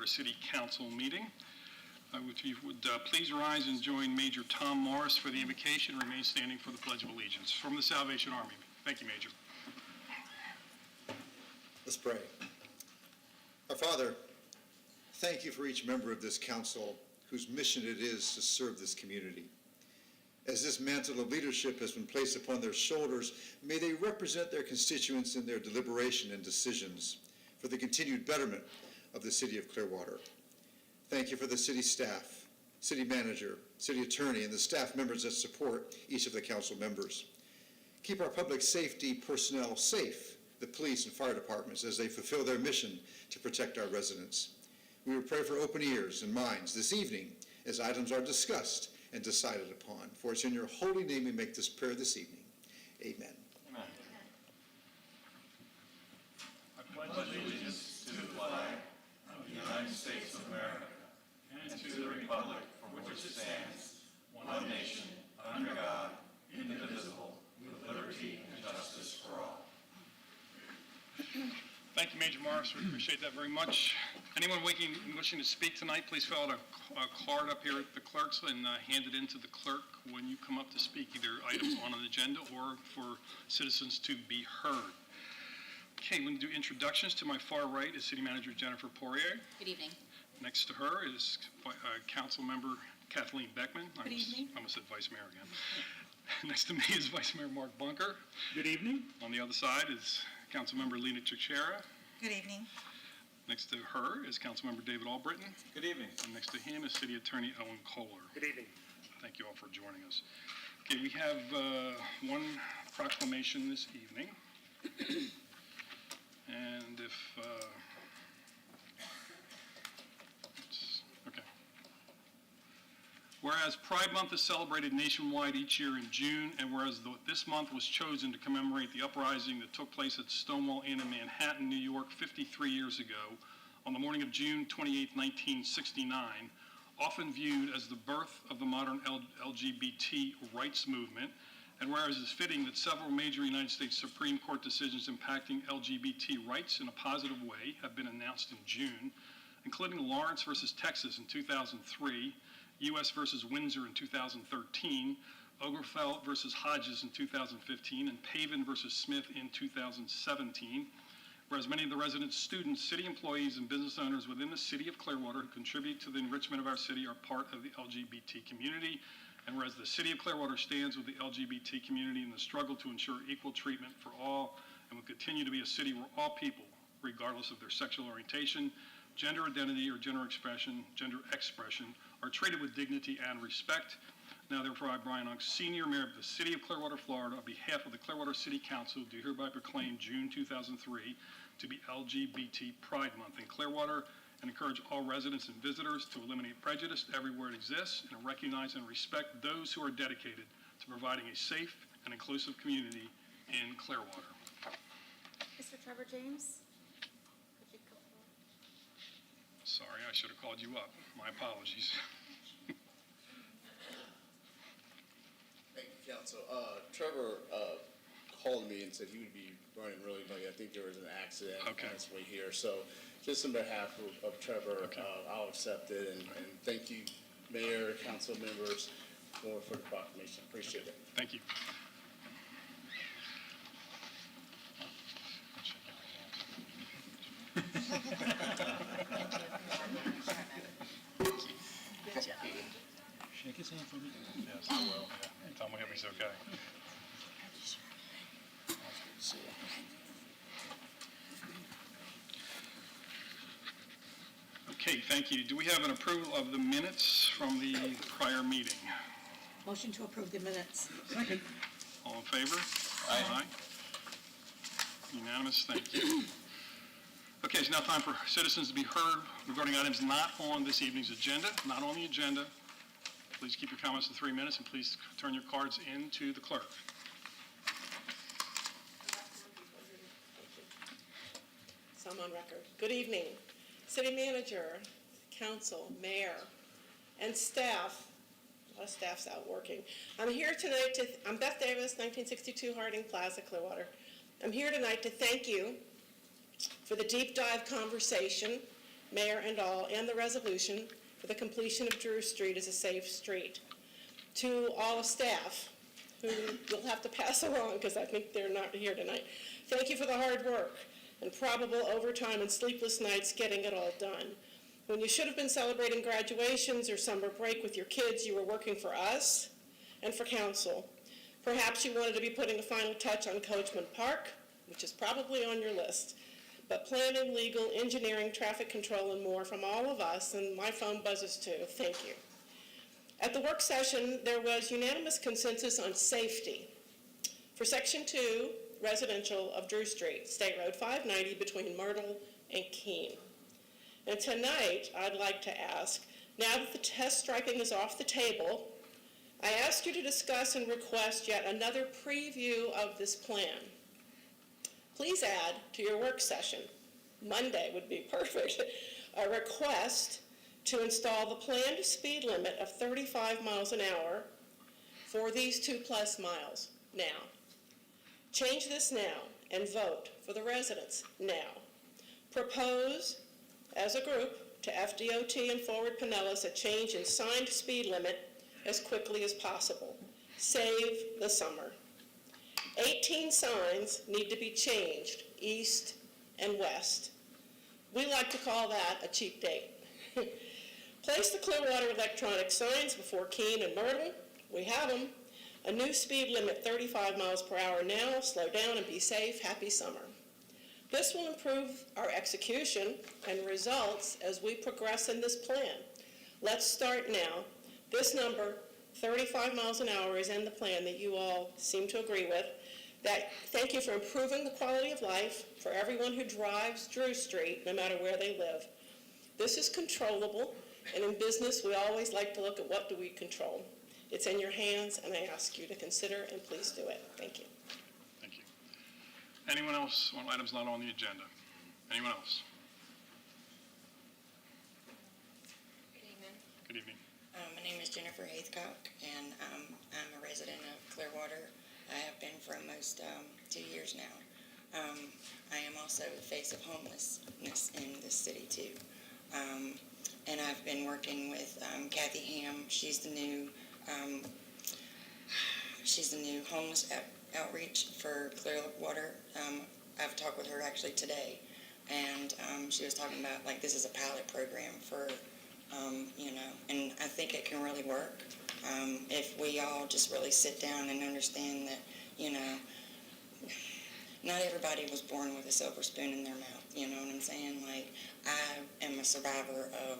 City Council meeting. If you would please rise and join Major Tom Morris for the invocation and remain standing for the Pledge of Allegiance. From the Salvation Army. Thank you, Major. Let's pray. Our Father, thank you for each member of this council whose mission it is to serve this community. As this mantle of leadership has been placed upon their shoulders, may they represent their constituents in their deliberation and decisions for the continued betterment of the city of Clearwater. Thank you for the city staff, city manager, city attorney, and the staff members that support each of the council members. Keep our public safety personnel safe, the police and fire departments, as they fulfill their mission to protect our residents. We will pray for open ears and minds this evening as items are discussed and decided upon. For it's in your holy name we make this prayer this evening. Amen. Amen. I pledge allegiance to the flag of the United States of America and to the republic for which it stands, one nation, under God, indivisible, with liberty and justice for all. Thank you, Major Morris. We appreciate that very much. Anyone wishing to speak tonight, please fill out a card up here at the clerk's and hand it in to the clerk when you come up to speak, either items on an agenda or for citizens to be heard. Okay, I'm going to do introductions. To my far right is City Manager Jennifer Poirier. Good evening. Next to her is Councilmember Kathleen Beckman. Good evening. I almost said Vice Mayor again. Next to me is Vice Mayor Mark Bunker. Good evening. On the other side is Councilmember Lena Chichera. Good evening. Next to her is Councilmember David Albritton. Good evening. And next to him is City Attorney Ellen Kohler. Good evening. Thank you all for joining us. Okay, we have one proclamation this evening. And if, okay. Whereas Pride Month is celebrated nationwide each year in June, and whereas this month was chosen to commemorate the uprising that took place at Stonewall Inn in Manhattan, New York, 53 years ago, on the morning of June 28, 1969, often viewed as the birth of the modern LGBT rights movement, and whereas it's fitting that several major United States Supreme Court decisions impacting LGBT rights in a positive way have been announced in June, including Lawrence versus Texas in 2003, U.S. versus Windsor in 2013, Oberfeld versus Hodges in 2015, and Pavin versus Smith in 2017, whereas many of the residents, students, city employees, and business owners within the city of Clearwater who contribute to the enrichment of our city are part of the LGBT community, and whereas the city of Clearwater stands with the LGBT community in the struggle to ensure equal treatment for all, and will continue to be a city where all people, regardless of their sexual orientation, gender identity, or gender expression, are treated with dignity and respect. Now, therefore, I, Brian Unk, Senior Mayor of the City of Clearwater, Florida, on behalf of the Clearwater City Council, do hereby proclaim June 2003 to be LGBT Pride Month in Clearwater, and encourage all residents and visitors to eliminate prejudice everywhere it exists and recognize and respect those who are dedicated to providing a safe and inclusive community in Clearwater. Mr. Trevor James, could you come forward? Sorry, I should have called you up. My apologies. Thank you, Council. Trevor called me and said he would be running really late. I think there was an accident on his way here. So just on behalf of Trevor, I'll accept it. And thank you, Mayor, council members, for the proclamation. Appreciate it. Thank you. Good job. Shake his hand for me. Yes, I will. Yeah. Tell me he's okay. Okay, thank you. Do we have an approval of the minutes from the prior meeting? Motion to approve the minutes. Second. All in favor? Aye. Unanimous, thank you. Okay, it's now time for citizens to be heard regarding items not on this evening's agenda, not on the agenda. Please keep your comments to 3 minutes, and please turn your cards in to the clerk. So I'm on record. Good evening, City Manager, Council, Mayor, and staff. A lot of staff's out working. I'm here tonight I'm Beth Davis, 1962 Harding Plaza, Clearwater. I'm here tonight to thank you for the deep dive conversation mayor and all, and the resolution for the completion of Drew Street as a safe street. To all staff, who you'll have to pass along because I think they're not here tonight, thank you for the hard work and probable overtime and sleepless nights getting it all done. When you should have been celebrating graduations or summer break with your kids, you were working for us and for council. Perhaps you wanted to be putting a final touch on Coachman Park, which is probably on your list. But planning, legal, engineering, traffic control, and more from all of us, and my phone buzzes too, thank you. At the work session, there was unanimous consensus on safety. For Section 2, residential of Drew Street, State Road 590 between Myrtle and Keene. And tonight, I'd like to ask, now that the test striping is off the table, I ask you to discuss and request yet another preview of this plan. Please add to your work session, Monday would be perfect, a request to install the planned speed limit of 35 miles an hour for these 2+ miles now. Change this now and vote for the residents now. Propose as a group to FDOT and Forward Pinellas a change in signed speed limit as quickly as possible. Save the summer. 18 signs need to be changed, east and west. We like to call that a cheap date. Place the Clearwater electronic signs before Keene and Myrtle. We have them. A new speed limit, 35 miles per hour now. Slow down and be safe. Happy summer. This will improve our execution and results as we progress in this plan. Let's start now. This number, 35 miles an hour, is in the plan that you all seem to agree with. Thank you for improving the quality of life for everyone who drives Drew Street, no matter where they live. This is controllable, and in business, we always like to look at what do we control. It's in your hands, and I ask you to consider, and please do it. Thank you. Thank you. Anyone else on items not on the agenda? Anyone else? Good evening. Good evening. My name is Jennifer Haithcock, and I'm a resident of Clearwater. I have been for almost 2 years now. I am also the face of homelessness in this city too. And I've been working with Kathy Ham. She's the new homeless outreach for Clearwater. I've talked with her actually today, and she was talking about like this is a pilot program for and I think it can really work if we all just really sit down and understand that not everybody was born with a silver spoon in their mouth. You know what I'm saying? Like, I am a survivor of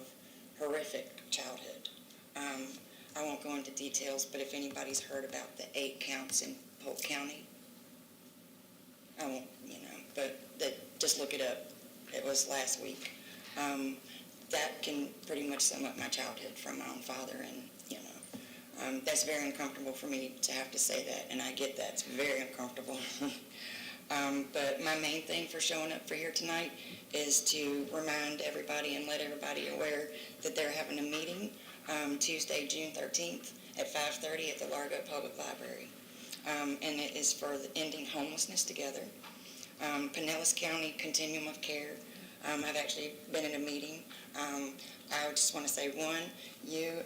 horrific childhood. I won't go into details, but if anybody's heard about the 8 counts in Polk County, I won't, but just look it up. It was last week. That can pretty much sum up my childhood from my own father, and, that's very uncomfortable for me to have to say that, and I get that. It's very uncomfortable. But my main thing for showing up for here tonight is to remind everybody and let everybody aware that they're having a meeting Tuesday, June 13th at 5:30 at the Largo Public Library. And it is for the Ending Homelessness Together. Pinellas County Continuum of Care. I've actually been in a meeting. I just want to say, one, you,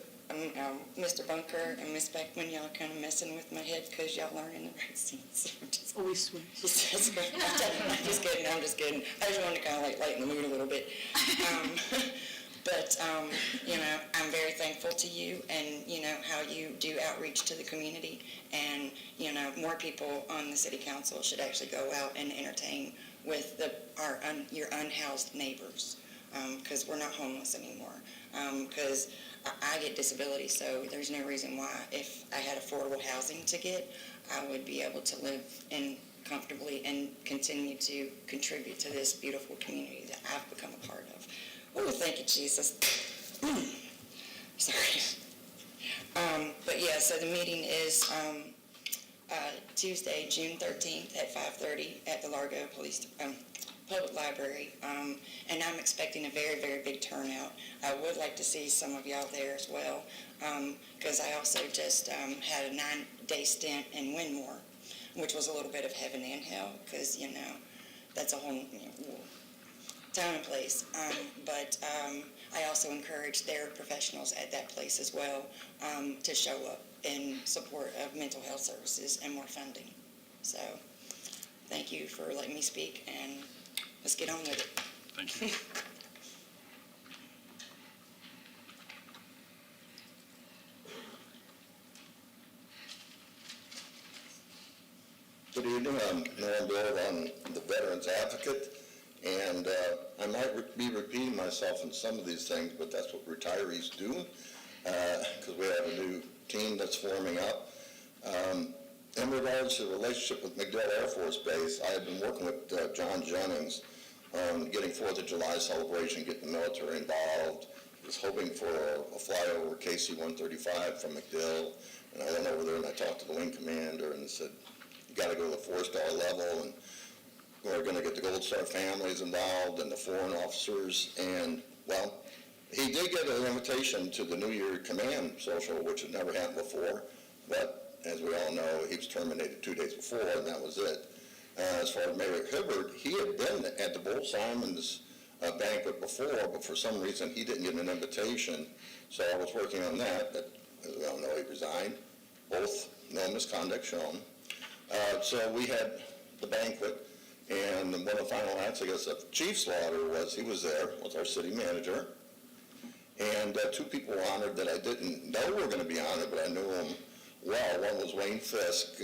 Mr. Bunker and Ms. Beckman, y'all kind of messing with my head because y'all aren't in the right seats. Always switch. I'm just kidding. I just wanted to kind of like lighten the mood a little bit. But I'm very thankful to you and, how you do outreach to the community. And, more people on the city council should actually go out and entertain with your unhoused neighbors, because we're not homeless anymore. Because I get disability, so there's no reason why, if I had affordable housing to get, I would be able to live in comfortably and continue to contribute to this beautiful community that I've become a part of. Oh, thank you, Jesus. Sorry. But yeah, so the meeting is Tuesday, June 13th at 5:30 at the Largo Public Library, and I'm expecting a very, very big turnout. I would like to see some of y'all there as well, because I also just had a 9-day stint in Winmore, which was a little bit of heaven and hell, because, that's a whole, time and place. But I also encourage their professionals at that place as well to show up in support of mental health services and more funding. So thank you for letting me speak, and let's get on with it. Thank you. Good evening, I'm Norm Bill, I'm the Veterans Advocate, and I might be repeating myself in some of these things, but that's what retirees do, because we have a new team that's forming up. In regards to the relationship with MacDill Air Force Base, I have been working with John Jennings on getting 4th of July celebration, getting the military involved. I was hoping for a flyover KC-135 from MacDill, and I went over there and I talked to the wing commander and said, you got to go to the 4-star level, and we're going to get the Gold Star families involved and the foreign officers. And, well, he did get an invitation to the New Year Command Social, which had never happened before, but as we all know, he was terminated 2 days before, and that was it. As far as Mayor Hibbard, he had been at the Bull Simon's banquet before, but for some reason he didn't get an invitation, so I was working on that, but as we all know, he resigned. Both no misconduct shown. So we had the banquet, and one of the final acts, I guess, of Chief Slaughter was, he was there with our city manager, and 2 people were honored that I didn't know were going to be honored, but I knew them well. One was Wayne Fisk,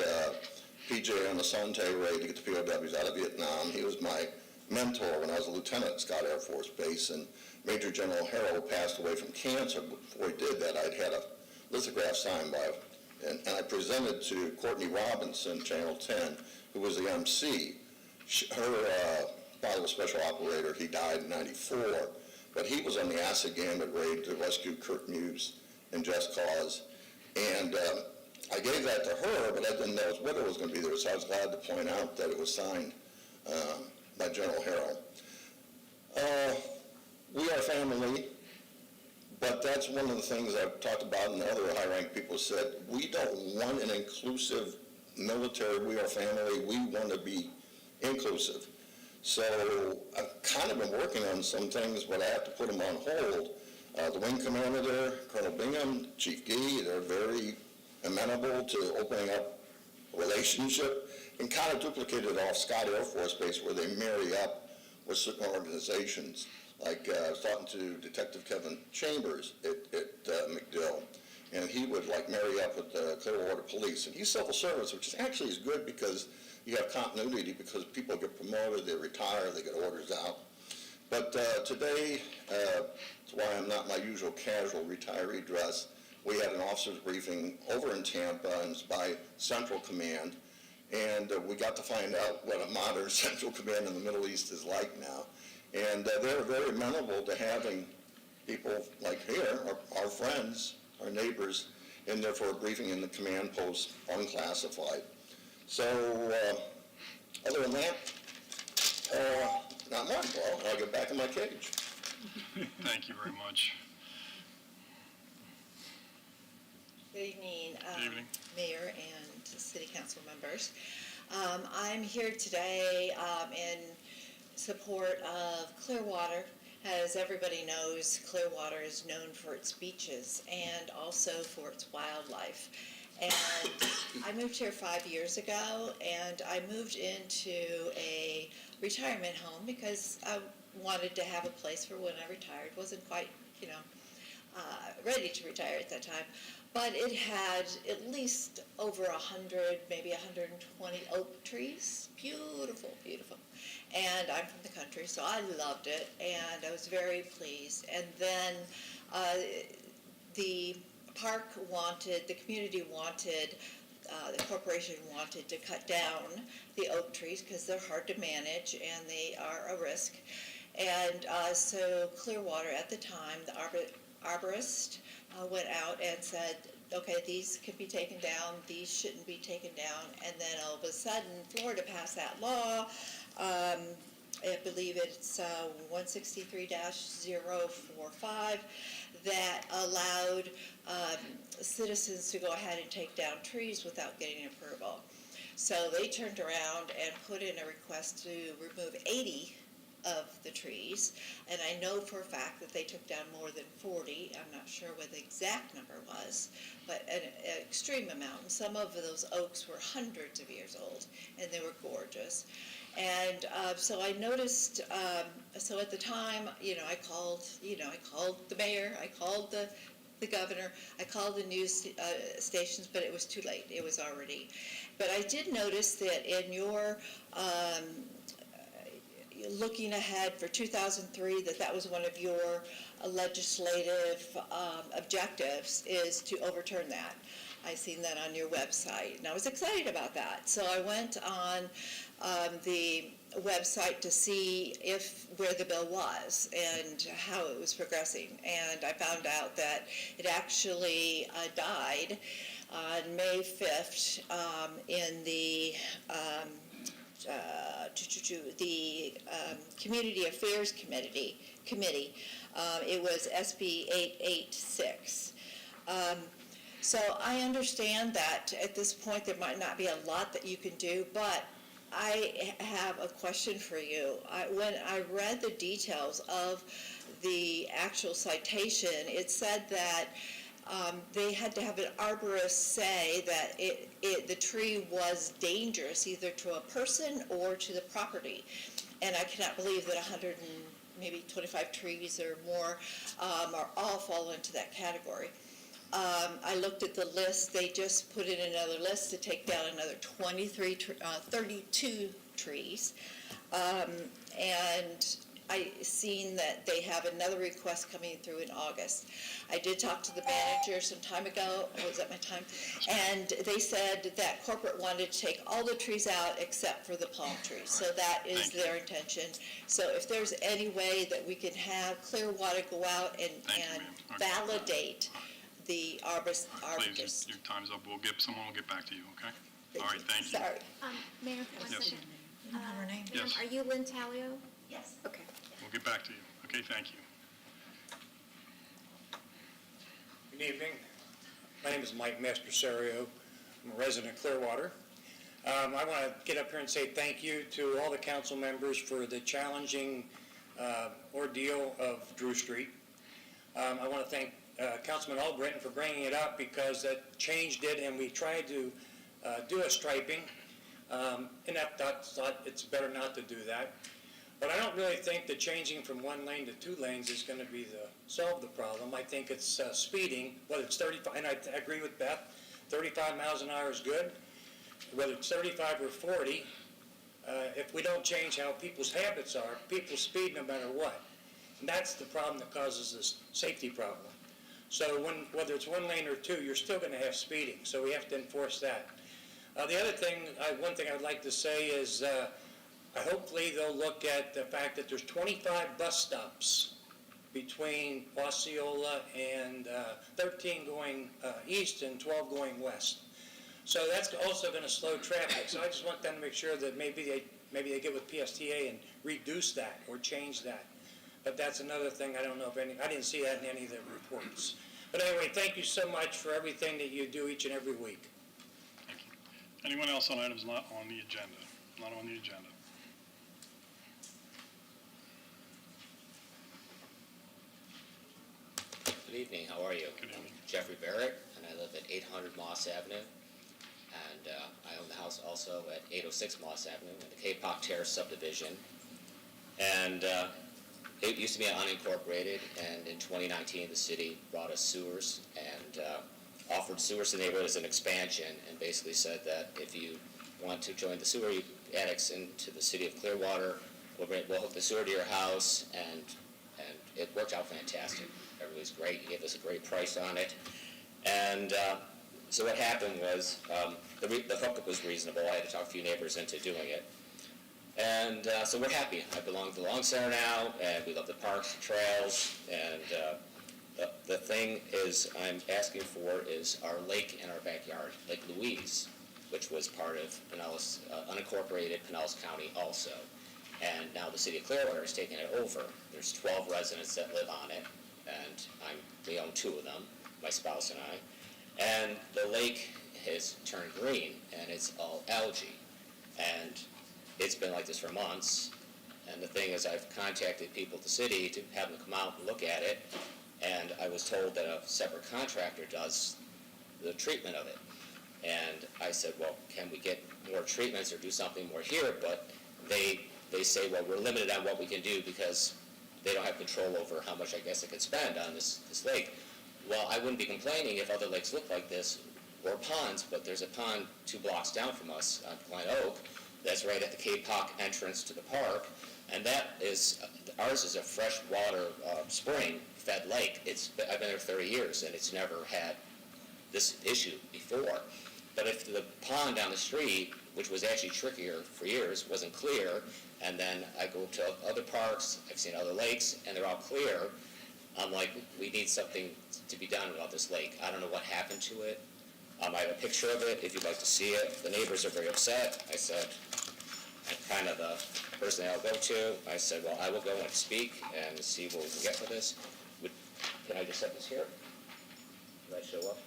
PJ on the Sante raid to get the POWs out of Vietnam. He was my mentor when I was a lieutenant at Scott Air Force Base, and Major General Harrell passed away from cancer. Before he did that, I'd had a lithograph signed by and I presented to Courtney Robinson, Channel 10, who was the MC. Her father was special operator. He died in '94, but he was on the acid gambit raid to rescue Kurt Muse in Just Cause. And I gave that to her, but I didn't know his widow was going to be there, so I was glad to point out that it was signed by General Harrell. We are family. But that's one of the things I've talked about, and the other high-ranked people said, we don't want an inclusive military. We are family. We want to be inclusive. So I've kind of been working on some things, but I have to put them on hold. The wing commander there, Colonel Bingham, Chief Gee, they're very amenable to opening up a relationship, and kind of duplicated off Scott Air Force Base where they marry up with certain organizations. Like I was talking to Detective Kevin Chambers at MacDill, and he would like marry up with the Clearwater Police. And he's civil service, which actually is good because you have continuity, because people get promoted, they retire, they get orders out. But today, that's why I'm not my usual casual retiree dress. We had an officers briefing over in Tampa, and it's by Central Command. And we got to find out what a modern Central Command in the Middle East is like now. And they're very amenable to having people like here, our friends, our neighbors, in there for a briefing in the command post, unclassified. So other than that, not much. Well, I'll get back in my cage. Thank you very much. Good evening, Good evening. Mayor and City Council members. I'm here today in support of Clearwater. As everybody knows, Clearwater is known for its beaches and also for its wildlife. And I moved here 5 years ago, and I moved into a retirement home because I wanted to have a place for when I retired. Wasn't quite, ready to retire at that time. But it had at least over 100, maybe 120 oak trees. Beautiful, beautiful. And I'm from the country, so I loved it, and I was very pleased. And then the community wanted, the corporation wanted to cut down the oak trees because they're hard to manage and they are a risk. And so Clearwater at the time, the arborist went out and said, okay, these can be taken down, these shouldn't be taken down. And then all of a sudden, Florida passed that law. I believe it's 163-045 that allowed citizens to go ahead and take down trees without getting approval. So they turned around and put in a request to remove 80 of the trees, and I know for a fact that they took down more than 40. I'm not sure what the exact number was, but an extreme amount. And some of those oaks were hundreds of years old, and they were gorgeous. And so I noticed, so at the time, I called the mayor, I called the governor, I called the news stations, but it was too late. It was already. But I did notice that in your looking ahead for 2003, that was one of your legislative objectives, is to overturn that. I seen that on your website, and I was excited about that. So I went on the website to see where the bill was and how it was progressing, and I found out that it actually died on May 5th in the Community Affairs Committee. It was SB 886. So I understand that at this point there might not be a lot that you can do, but I have a question for you. When I read the details of the actual citation, it said that they had to have an arborist say that the tree was dangerous either to a person or to the property. And I cannot believe that 125 trees or more are all fall into that category. I looked at the list. They just put in another list to take down another 32 trees. And I seen that they have another request coming through in August. I did talk to the manager some time ago. Was that my time? And they said that corporate wanted to take all the trees out except for the palm trees. So that is their intention. So if there's any way that we can have Clearwater go out and validate the arborist. Please, your time's up. Someone will get back to you, okay? All right, thank you. Sorry. Mayor, for one Yes. second. Ma'am, Yes. are you Lynn Talio? Yes. Okay. We'll get back to you. Okay, thank you. Good evening. My name is Mike Mastroserio. I'm a resident of Clearwater. I want to get up here and say thank you to all the council members for the challenging ordeal of Drew Street. I want to thank Councilman Albritton for bringing it up, because that changed it, and we tried to do a striping. And that thought it's better not to do that. But I don't really think that changing from one lane to 2 lanes is going to solve the problem. I think it's speeding, whether it's 35, and I agree with Beth, 35 miles an hour is good. Whether it's 35 or 40, if we don't change how people's habits are, people speed no matter what. And that's the problem that causes this safety problem. So whether it's 1 lane or 2, you're still going to have speeding, so we have to enforce that. The other thing, one thing I'd like to say is hopefully they'll look at the fact that there's 25 bus stops between Osceola and 13 going east and 12 going west. So that's also going to slow traffic. So I just want them to make sure that maybe they get with PSTA and reduce that or change that. But that's another thing. I don't know if I didn't see that in any of the reports. But anyway, thank you so much for everything that you do each and every week. Thank you. Anyone else on items not on the agenda? Not on the agenda. Good evening, how are you? Good evening. I'm Jeffrey Barrett, and I live at 800 Moss Avenue. And I own the house also at 806 Moss Avenue in the Cape Hawk Terrace subdivision. And it used to be unincorporated, and in 2019 the city brought us sewers and offered sewers to the neighborhood as an expansion, and basically said that if you want to join the sewer addicts into the city of Clearwater, we'll hook the sewer to your house, and it worked out fantastic. Everybody's great. He gave us a great price on it. And so what happened was the hookup was reasonable. I had to talk a few neighbors into doing it. And so we're happy. I belong to the Long Center now, and we love the parks, the trails, and the thing is I'm asking for is our lake in our backyard, Lake Louise, which was part of Pinellas, unincorporated Pinellas County also. And now the city of Clearwater has taken it over. There's 12 residents that live on it, and we own 2 of them, my spouse and I. And the lake has turned green, and it's all algae. And it's been like this for months, And the thing is, I've contacted people at the city to have them come out and look at it, and I was told that a separate contractor does the treatment of it. And I said, well, can we get more treatments or do something more here? But they say, well, we're limited on what we can do because they don't have control over how much I guess they could spend on this lake. Well, I wouldn't be complaining if other lakes look like this or ponds, but there's a pond 2 blocks down from us on Glen Oak that's right at the Capoc entrance to the park, and that is, ours is a freshwater spring-fed lake. I've been there 30 years, and it's never had this issue before. But if the pond down the street, which was actually trickier for years, wasn't clear, and then I go to other parks, I've seen other lakes, and they're all clear, I'm like, we need something to be done about this lake. I don't know what happened to it. I have a picture of it if you'd like to see it. The neighbors are very upset. I said, I'm kind of the person I'll go to. I said, well, I will go and speak and see what we can get for this. Can I just set this here? Did I show up?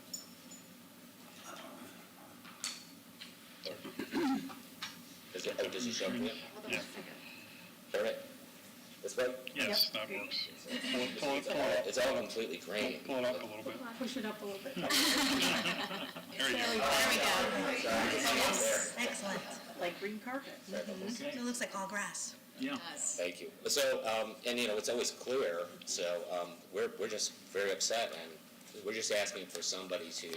Does he show up here? Yeah. Turn it? This way? Yes, that works. Pull it It's all completely green. up a little bit. Push it up a little bit. There you go. There we go. Yes. Excellent. Like green carpet. It looks like all grass. Yeah. Thank you. So, and it's always clear, so we're just very upset, and we're just asking for somebody to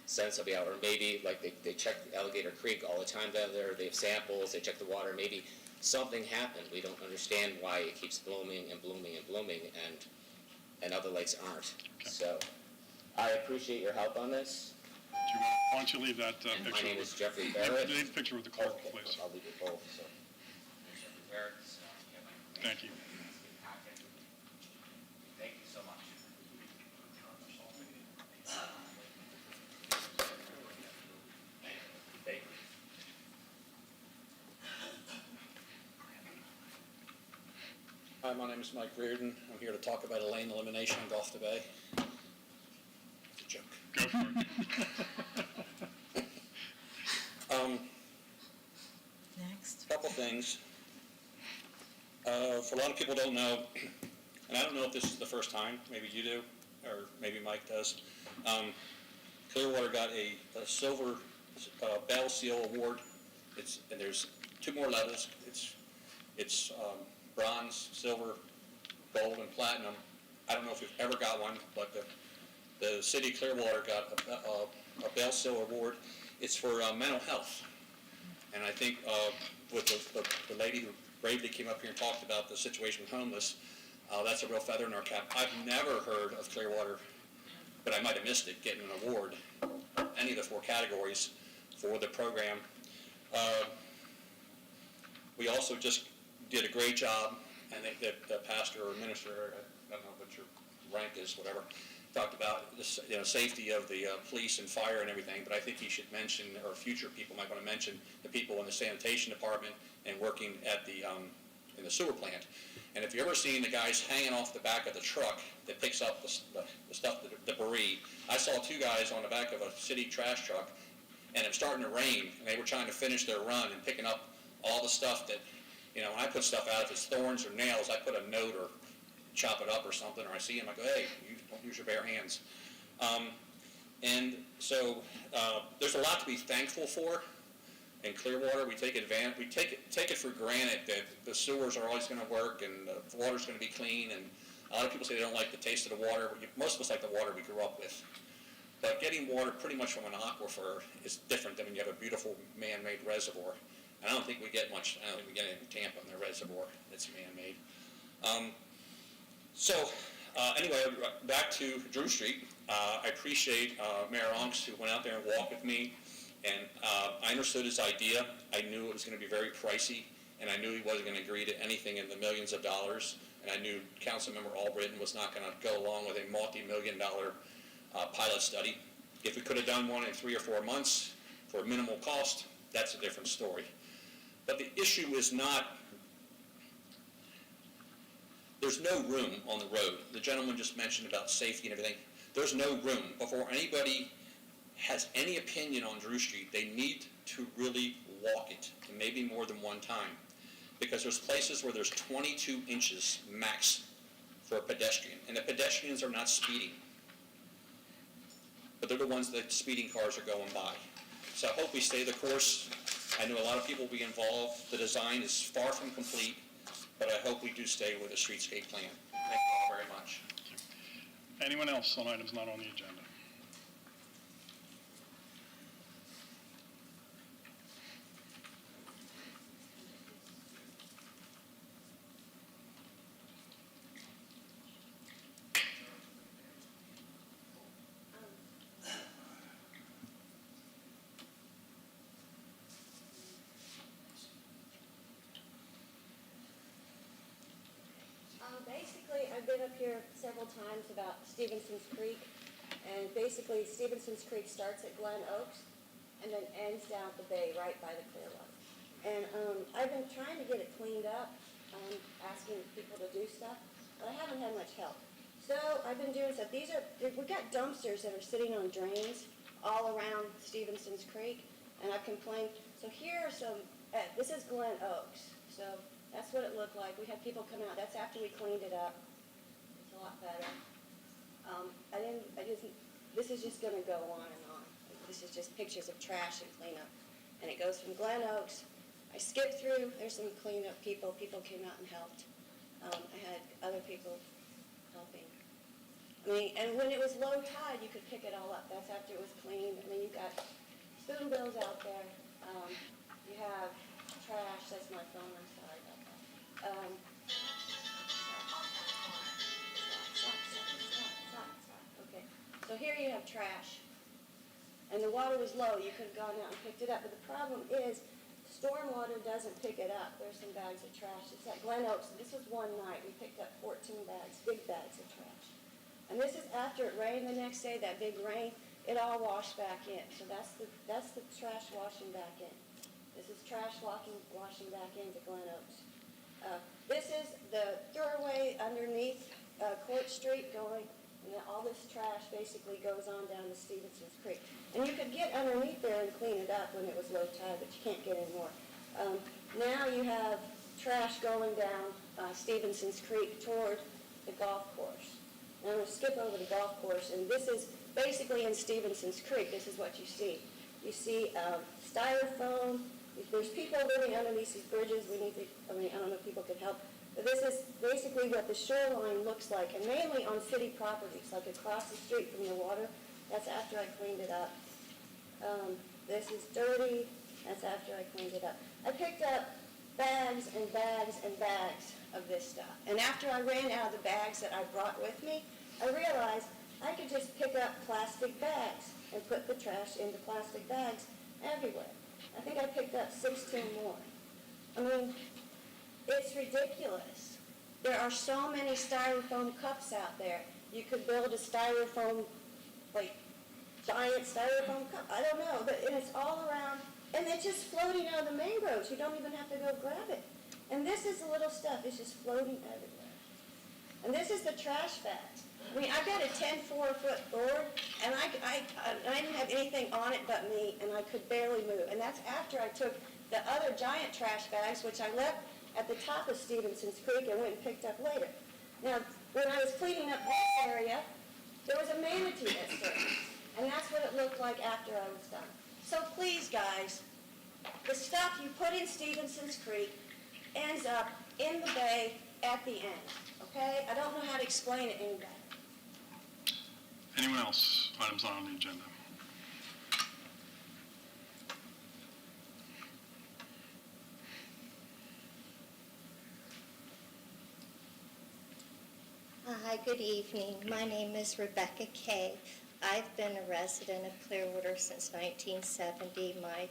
send somebody out, or maybe, like, they check Alligator Creek all the time down there, they have samples, they check the water, maybe something happened. We don't understand why it keeps blooming and blooming and blooming, and other lakes aren't. Okay. So, I appreciate your help on this. Why don't you leave that My picture? name is Jeffrey Barrett. Leave the picture with the clerk, Okay, please. I'll leave it both, so. Jeffrey Barrett, so, Thank you. Thank you so much. Thank you. Hi, my name is Mike Reardon. I'm here to talk about a lane elimination in Gulf to Bay. It's a joke. Go for it. Next. Couple things. For a lot of people don't know, and I don't know if this is the first time, maybe you do, or maybe Mike does. Clearwater got a silver Bell Seal Award. And there's 2 more levels. It's bronze, silver, gold, and platinum. I don't know if you've ever got one, but the city of Clearwater got a Bell Seal Award. It's for mental health. And I think with the lady who bravely came up here and talked about the situation with homeless, that's a real feather in our cap. I've never heard of Clearwater, but I might have missed it, getting an award, any of the 4 categories for the program. We also just did a great job, and the pastor or minister, I don't know what your rank is, whatever, talked about the safety of the police and fire and everything, but I think he should mention, or future people might want to mention, the people in the sanitation department and working at in the sewer plant. And if you've ever seen the guys hanging off the back of the truck that picks up the stuff, the debris, I saw 2 guys on the back of a city trash truck, and it was starting to rain, and they were trying to finish their run and picking up all the stuff that, when I put stuff out, if it's thorns or nails, I put a note or chop it up or something, or I see them, I go, hey, you don't use your bare hands. And so there's a lot to be thankful for in Clearwater. We take advantage, we take it for granted that the sewers are always going to work and the water's going to be clean, and a lot of people say they don't like the taste of the water. Most of us like the water we grew up with. But getting water pretty much from an aquifer is different than when you have a beautiful man-made reservoir. And I don't think we get much, I don't think we get any in Tampa in their reservoir that's man-made. Anyway, back to Drew Street. I appreciate Mayor Onks, who went out there and walked with me, and I understood his idea. I knew it was going to be very pricey, and I knew he wasn't going to agree to anything in the millions of dollars, and I knew Councilmember Albritton was not going to go along with a multi-million-dollar pilot study. If we could have done one in 3 or 4 months for minimal cost, that's a different story. But the issue is not, there's no room on the road. The gentleman just mentioned about safety and everything. There's no room. Before anybody has any opinion on Drew Street, they need to really walk it, and maybe more than one time. because there's places where there's 22 inches max for a pedestrian, and the pedestrians are not speeding, but they're the ones that speeding cars are going by. So I hope we stay the course. I know a lot of people will be involved. The design is far from complete, but I hope we do stay with a streetscape plan. Thank you all very much. Anyone else on items not on the agenda? Basically, I've been up here several times about Stevenson's Creek, and basically Stevenson's Creek starts at Glen Oaks and then ends down at the bay right by the Clearwater. And I've been trying to get it cleaned up, asking people to do stuff, but I haven't had much help. So I've been doing stuff. We've got dumpsters that are sitting on drains all around Stevenson's Creek, and I've complained. So here are some, this is Glen Oaks. So that's what it looked like. We had people come out. That's after we cleaned it up. It's a lot better. This is just going to go on and on. This is just pictures of trash and cleanup. And it goes from Glen Oaks. I skipped through. There's some cleanup people. People came out and helped. I had other people helping. And when it was low tide, you could pick it all up. That's after it was cleaned. You've got spoon bills out there. You have trash. That's my phone. I'm sorry about that. Okay, so here you have trash, and the water was low. You could have gone out and picked it up, but the problem is stormwater doesn't pick it up. There's some bags of trash. It's at Glen Oaks. This was one night. We picked up 14 bags, big bags of trash. And this is after it rained the next day, that big rain, it all washed back in. So that's the trash washing back in. This is trash washing back into Glen Oaks. This is the thoroughway underneath Court Street going, and then all this trash basically goes on down to Stevenson's Creek. And you could get underneath there and clean it up when it was low tide, but you can't get any more. Now you have trash going down Stevenson's Creek toward the golf course. Now I'm going to skip over the golf course, and this is basically in Stevenson's Creek. This is what you see. You see styrofoam. There's people living underneath these bridges. I don't know if people could help. But this is basically what the shoreline looks like, and mainly on city properties, like across the street from the water. That's after I cleaned it up. This is dirty. That's after I cleaned it up. I picked up bags and bags and bags of this stuff. And after I ran out of the bags that I brought with me, I realized I could just pick up plastic bags and put the trash into plastic bags everywhere. I think I picked up 16 more. It's ridiculous. There are so many styrofoam cups out there. You could build a styrofoam, giant styrofoam cup. I don't know, but it's all around, and it's just floating out of the mangroves. You don't even have to go grab it. And this is the little stuff. It's just floating everywhere. And this is the trash bags. I've got a 10-4-foot board, and I didn't have anything on it but me, and I could barely move. And that's after I took the other giant trash bags, which I left at the top of Stevenson's Creek and went and picked up later. Now, when I was cleaning up this area, there was a manatee that surfaced, and that's what it looked like after I was done. So please, guys, the stuff you put in Stevenson's Creek ends up in the bay at the end, okay? I don't know how to explain it any better. Anyone else? Items not on the agenda. Hi, good evening. My name is Rebecca Kay. I've been a resident of Clearwater since 1970. My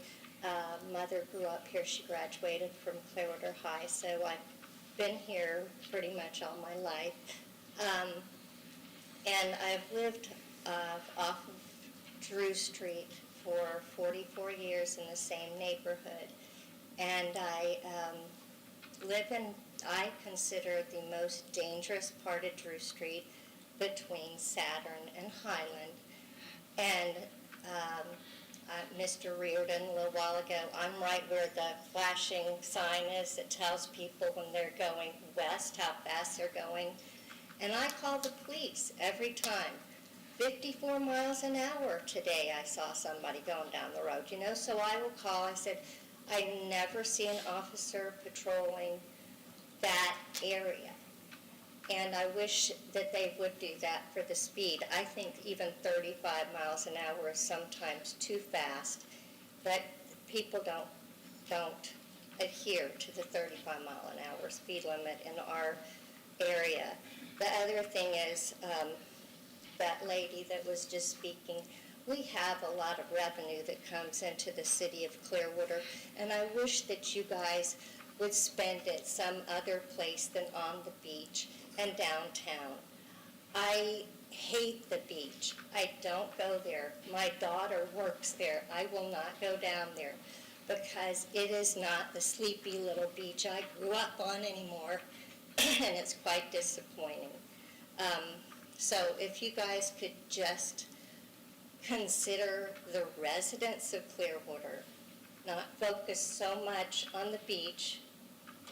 mother grew up here. She graduated from Clearwater High, so I've been here pretty much all my life. And I've lived off of Drew Street for 44 years in the same neighborhood. And I live in, I consider, the most dangerous part of Drew Street between Saturn and Highland. And Mr. Reardon a little while ago. I'm right where the flashing sign is that tells people when they're going west how fast they're going. And I call the police every time. 54 miles an hour today I saw somebody going down the road, so I will call. I said, I never see an officer patrolling that area. And I wish that they would do that for the speed. I think even 35 miles an hour is sometimes too fast, but people don't adhere to the 35 mile an hour speed limit in our area. The other thing is, that lady that was just speaking, we have a lot of revenue that comes into the city of Clearwater, and I wish that you guys would spend it some other place than on the beach and downtown. I hate the beach. I don't go there. My daughter works there. I will not go down there because it is not the sleepy little beach I grew up on anymore, and it's quite disappointing. So if you guys could just consider the residents of Clearwater, not focus so much on the beach.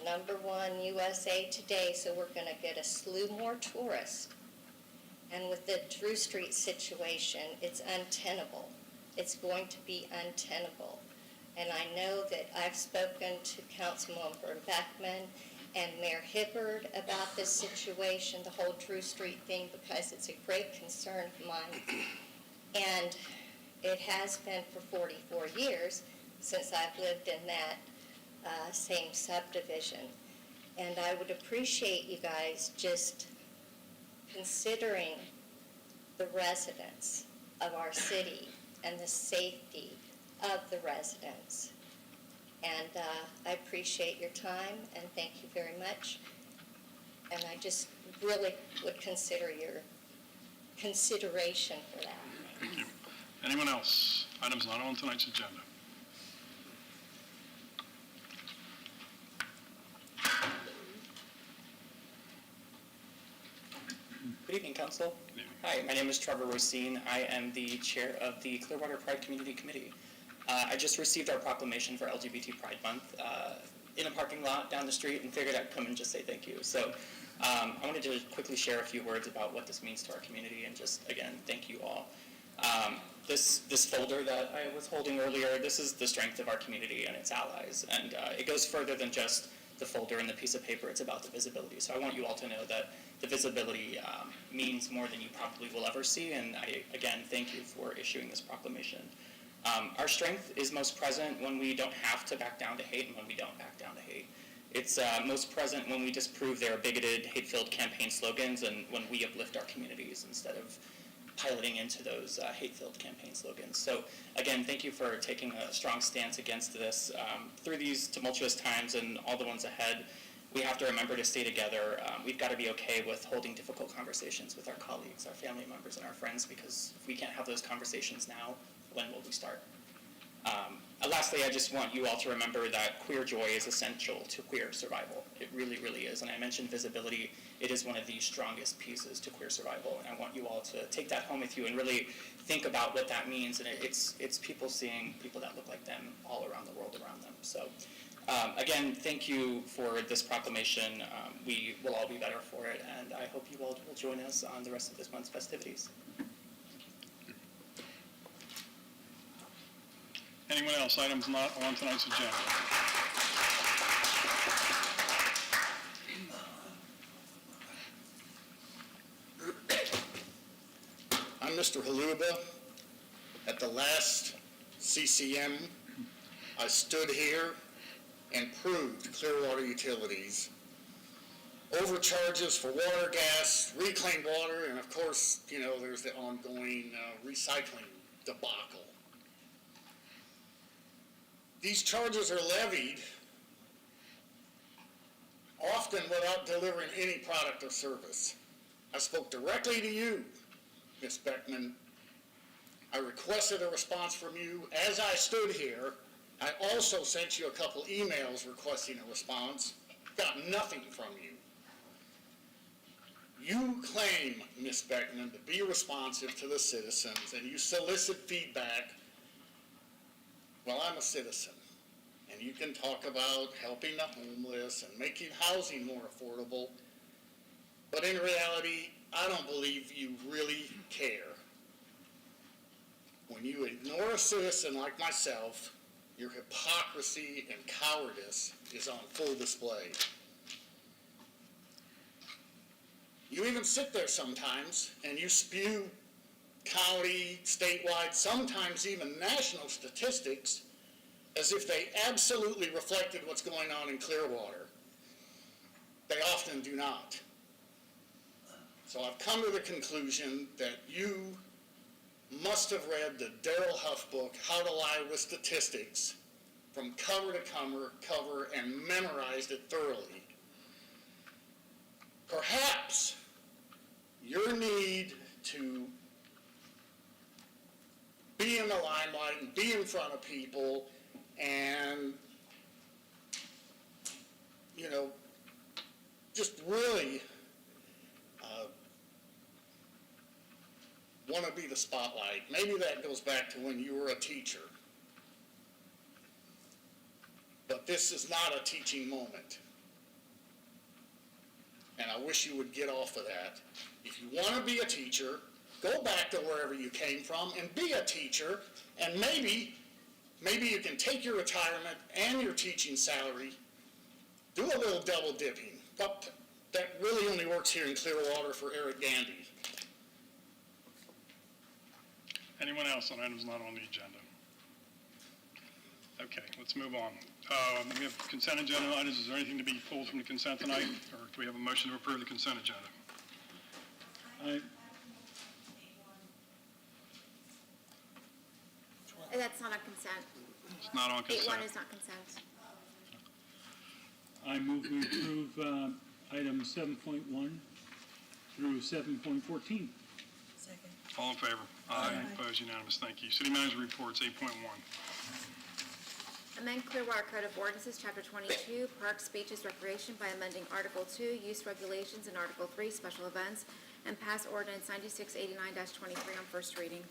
#1 USA Today, so we're going to get a slew more tourists. And with the Drew Street situation, it's untenable. It's going to be untenable. And I know that I've spoken to Councilmember Beckman and Mayor Hibbard about this situation, the whole Drew Street thing, because it's a great concern of mine. And it has been for 44 years since I've lived in that same subdivision. And I would appreciate you guys just considering the residents of our city and the safety of the residents. And I appreciate your time, and thank you very much. And I just really would consider your consideration for that. Thank you. Anyone else? Items not on tonight's agenda. Good evening, Council. Good evening. Hi, my name is Trevor Racine. I am the chair of the Clearwater Pride Community Committee. I just received our proclamation for LGBT Pride Month in a parking lot down the street and figured I'd come and just say thank you. So I wanted to quickly share a few words about what this means to our community and just, again, thank you all. This folder that I was holding earlier, this is the strength of our community and its allies. And it goes further than just the folder and the piece of paper. It's about the visibility. So I want you all to know that the visibility means more than you probably will ever see. And I, again, thank you for issuing this proclamation. Our strength is most present when we don't have to back down to hate and when we don't back down to hate. It's most present when we disprove their bigoted, hate-filled campaign slogans and when we uplift our communities instead of piloting into those hate-filled campaign slogans. So again, thank you for taking a strong stance against this. Through these tumultuous times and all the ones ahead, we have to remember to stay together. We've got to be okay with holding difficult conversations with our colleagues, our family members, and our friends, because if we can't have those conversations now, when will we start? Lastly, I just want you all to remember that queer joy is essential to queer survival. It really, really is. And I mentioned visibility. It is one of the strongest pieces to queer survival. And I want you all to take that home with you and really think about what that means. And it's people seeing people that look like them all around the world around them. So again, thank you for this proclamation. We will all be better for it. And I hope you all will join us on the rest of this month's festivities. Anyone else? Items not on tonight's agenda. I'm Mr. Haluba. At the last CCM, I stood here and proved Clearwater Utilities overcharges for water, gas, reclaimed water, and of course, there's the ongoing recycling debacle. These charges are levied often without delivering any product or service. I spoke directly to you, Ms. Beckman. I requested a response from you as I stood here. I also sent you a couple emails requesting a response. Got nothing from you. You claim, Ms. Beckman, to be responsive to the citizens, and you solicit feedback well, I'm a citizen. And you can talk about helping the homeless and making housing more affordable. But in reality, I don't believe you really care. When you ignore a citizen like myself, your hypocrisy and cowardice is on full display. You even sit there sometimes and you spew county, statewide, sometimes even national statistics as if they absolutely reflected what's going on in Clearwater. They often do not. So I've come to the conclusion that you must have read the Darrell Huff book, How to Lie with Statistics, from cover to cover and memorized it thoroughly. Perhaps your need to be in the limelight and be in front of people and, just really want to be the spotlight. Maybe that goes back to when you were a teacher. But this is not a teaching moment. And I wish you would get off of that. If you want to be a teacher, go back to wherever you came from and be a teacher, and maybe you can take your retirement and your teaching salary, do a little double dipping. But that really only works here in Clearwater for Eric Gandy. Anyone else on items not on the agenda? Okay, let's move on. We have consent agenda items. Is there anything to be pulled from the consent tonight? Or do we have a motion to approve the consent agenda? That's not on consent. It's not on consent. 8.1 is not consent. I move we approve items 7.1 through 7.14. Second. All in favor? Aye. Opposed? Unanimous. Thank you. City Manager Reports, 8.1. Amend Clearwater Code of Ordinances, Chapter 22, Parks, Beaches, Recreation by amending Article 2, Use Regulations, and Article 3, Special Events, and pass Ordinance 9689-23 on first reading.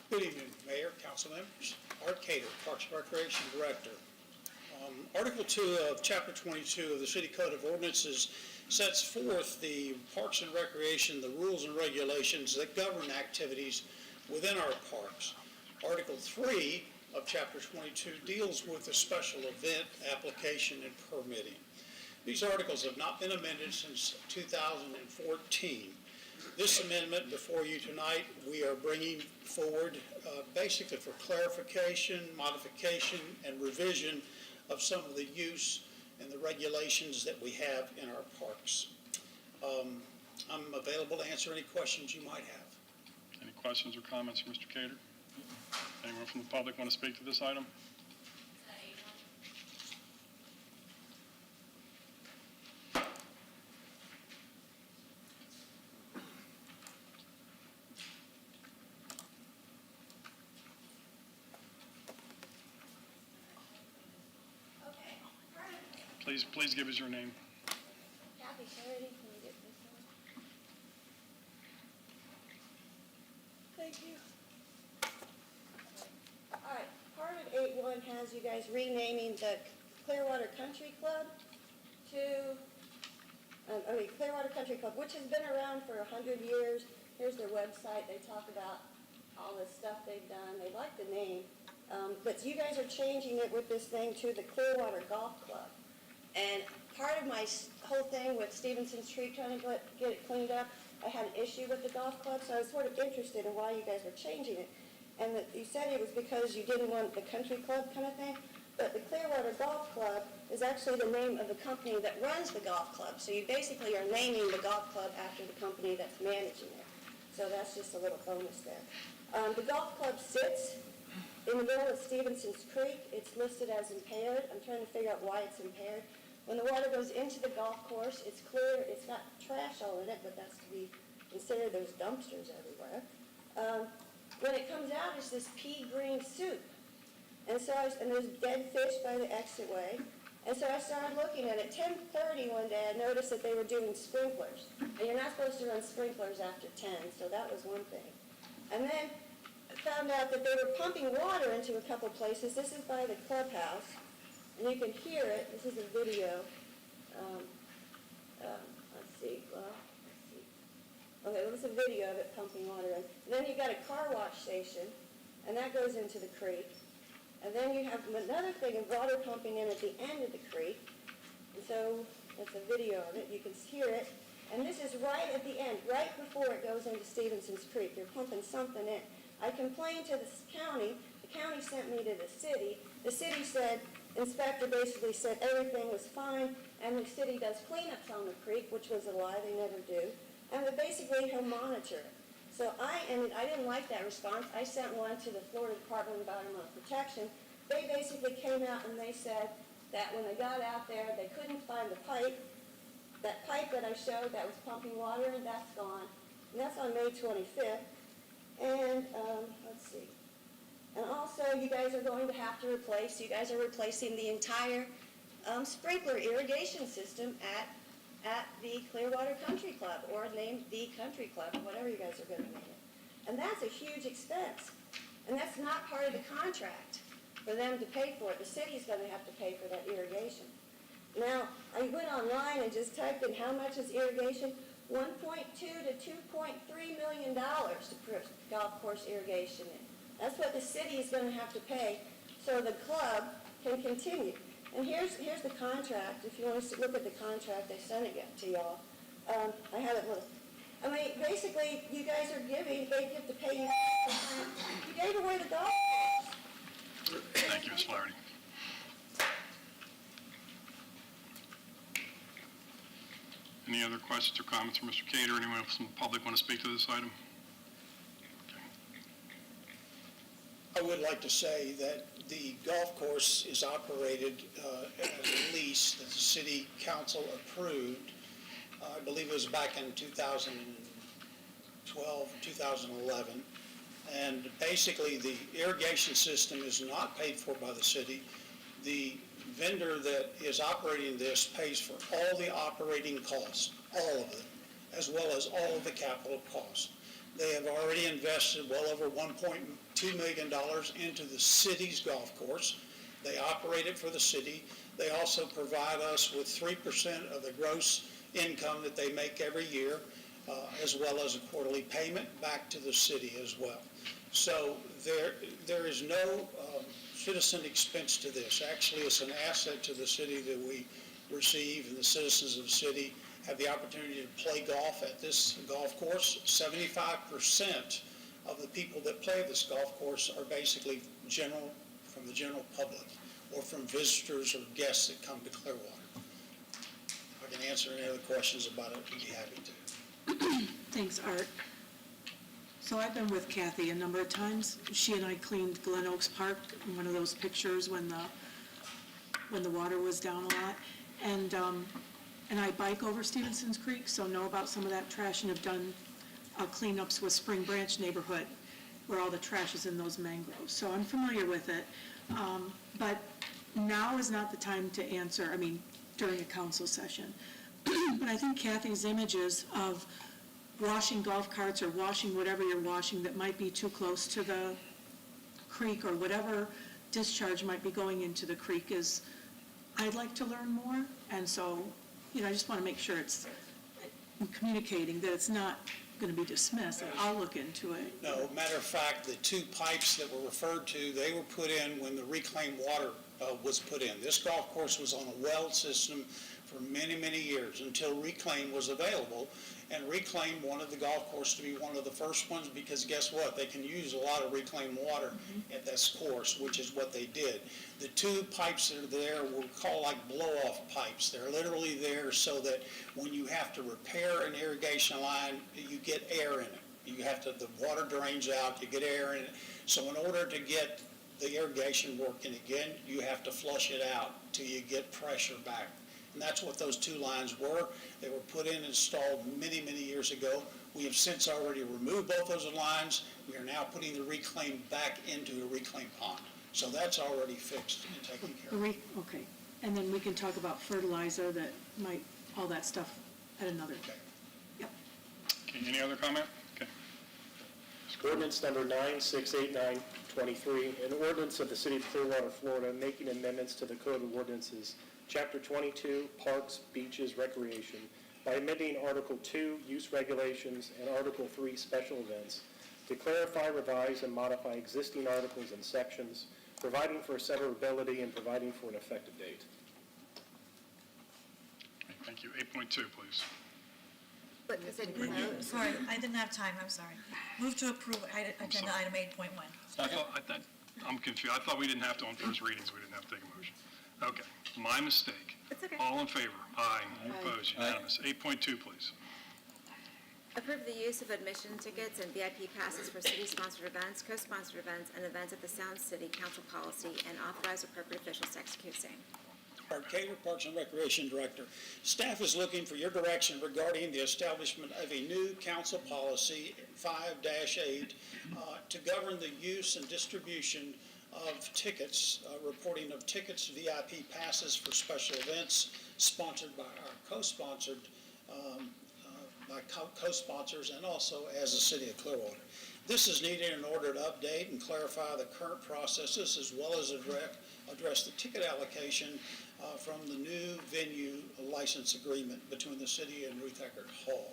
Good evening, Mayor, council members. Art Cater, Parks and Recreation Director. Article 2 of Chapter 22 of the City Code of Ordinances sets forth the Parks and Recreation, the rules and regulations that govern activities within our parks. Article 3 of Chapter 22 deals with the special event application and permitting. These articles have not been amended since 2014. This amendment before you tonight, we are bringing forward basically for clarification, modification, and revision of some of the use and the regulations that we have in our parks. I'm available to answer any questions you might have. Any questions or comments for Mr. Cater? Anyone from the public want to speak to this item? Please give us your name. Kathy Sheridan, can you get this one? Thank you. All right, part of 8.1 has you guys renaming the Clearwater Country Club to, Clearwater Country Club, which has been around for 100 years. Here's their website. They talk about all the stuff they've done. They like the name. But you guys are changing it with this thing to the Clearwater Golf Club. And part of my whole thing with Stevenson's Tree trying to get it cleaned up, I had an issue with the golf club, so I was sort of interested in why you guys were changing it. And that you said it was because you didn't want the country club kind of thing, but the Clearwater Golf Club is actually the name of the company that runs the golf club. So you basically are naming the golf club after the company that's managing it. So that's just a little bonus there. The golf club sits in the middle of Stevenson's Creek. It's listed as impaired. I'm trying to figure out why it's impaired. When the water goes into the golf course, it's clear, it's got trash all in it, but that's to be considered. There's dumpsters everywhere. When it comes out, it's this pea green soup. And there's dead fish by the exitway. And so I started looking at it. 10:30 one day, I noticed that they were doing sprinklers. And you're not supposed to run sprinklers after 10, so that was one thing. And then found out that they were pumping water into a couple places. This is by the clubhouse, and you can hear it. This is a video. Let's see. Okay, well, it's a video of it pumping water in. And then you've got a car wash station, and that goes into the creek. And then you have another thing of water pumping in at the end of the creek. And so that's a video of it. You can hear it. And this is right at the end, right before it goes into Stevenson's Creek. They're pumping something in. I complained to the county. The county sent me to the city. The city said, inspector basically said everything was fine, and the city does cleanups on the creek, which was a lie, they never do. And they basically he'll monitor it. So I didn't like that response. I sent one to the Florida Department of Environmental Protection. They basically came out and they said that when they got out there, they couldn't find the pipe. That pipe that I showed that was pumping water, and that's gone. And that's on May 25th. And let's see. And also, you guys are going to have to replace, you guys are replacing the entire sprinkler irrigation system at the Clearwater Country Club, or named the Country Club, whatever you guys are going to name it. And that's a huge expense. And that's not part of the contract for them to pay for it. The city's going to have to pay for that irrigation. Now, I went online and just typed in how much is irrigation. $1.2 to $2.3 million to put golf course irrigation in. That's what the city is going to have to pay so the club can continue. And here's the contract. If you want to look at the contract, I sent it to y'all. I have it with. I mean, basically, you guys are giving. They get to pay you. You gave away the golf course. Thank you, Ms. Flaherty. Any other questions or comments from Mr. Cater? Anyone from the public want to speak to this item? I would like to say that the golf course is operated as a lease that the city council approved. I believe it was back in 2012, 2011. And basically, the irrigation system is not paid for by the city. The vendor that is operating this pays for all the operating costs, all of it, as well as all of the capital costs. They have already invested well over $1.2 million into the city's golf course. They operate it for the city. They also provide us with 3% of the gross income that they make every year, as well as a quarterly payment back to the city as well. So there is no citizen expense to this. Actually, it's an asset to the city that we receive, and the citizens of the city have the opportunity to play golf at this golf course. 75% of the people that play this golf course are basically from the general public, or from visitors or guests that come to Clearwater. If I can answer any other questions about it, I'd be happy to. Thanks, Art. So I've been with Kathy a number of times. She and I cleaned Glen Oaks Park in one of those pictures when the water was down a lot. And I bike over Stevenson's Creek, so know about some of that trash, and have done cleanups with Spring Branch neighborhood where all the trash is in those mangroves. So I'm familiar with it. But now is not the time to answer, during a council session. But I think Kathy's images of washing golf carts or washing whatever you're washing that might be too close to the creek, or whatever discharge might be going into the creek, is, I'd like to learn more. And so, I just want to make sure it's communicating that it's not going to be dismissed, and I'll look into it. No, matter of fact, the two pipes that were referred to, they were put in when the reclaimed water was put in. This golf course was on a well system for many, many years until Reclaim was available. And Reclaim wanted the golf course to be one of the first ones, because guess what? They can use a lot of reclaimed water at this course, which is what they did. The two pipes that are there were called like blow-off pipes. They're literally there so that when you have to repair an irrigation line, you get air in it. The water drains out, you get air in it. So in order to get the irrigation working again, you have to flush it out till you get pressure back. And that's what those two lines were. They were put in and installed many, many years ago. We have since already removed both those lines. We are now putting the reclaim back into a reclaim pond. So that's already fixed and taken care of. Okay. And then we can talk about fertilizer, all that stuff at another. Okay. Yep. Okay, any other comment? Okay. Ordinance number 968923, an ordinance of the City of Clearwater, Florida, making amendments to the Code of Ordinances, Chapter 22, Parks, Beaches, Recreation, by amending Article 2, Use Regulations, and Article 3, Special Events, to clarify, revise, and modify existing articles and sections, providing for severability and providing for an effective date. Thank you. 8.2, please. But is it Sorry, I didn't have time, I'm sorry. Move to approve agenda item 8.1. I'm confused. I thought we didn't have to, on first readings, we didn't have to take a motion. Okay, my mistake. It's okay. All in favor? Aye. Opposed? Unanimous. 8.2, please. Approve the use of admission tickets and VIP passes for city-sponsored events, co-sponsored events, and events at the Sound City Council policy, and authorize appropriate officials to execute same. Art Cater, Parks and Recreation Director. Staff is looking for your direction regarding the establishment of a new council policy, 5-8, to govern the use and distribution of tickets, reporting of tickets, VIP passes for special events sponsored by our co-sponsors and also as the City of Clearwater. This is needed in order to update and clarify the current processes as well as address the ticket allocation from the new venue license agreement between the city and Ruth Eckerd Hall.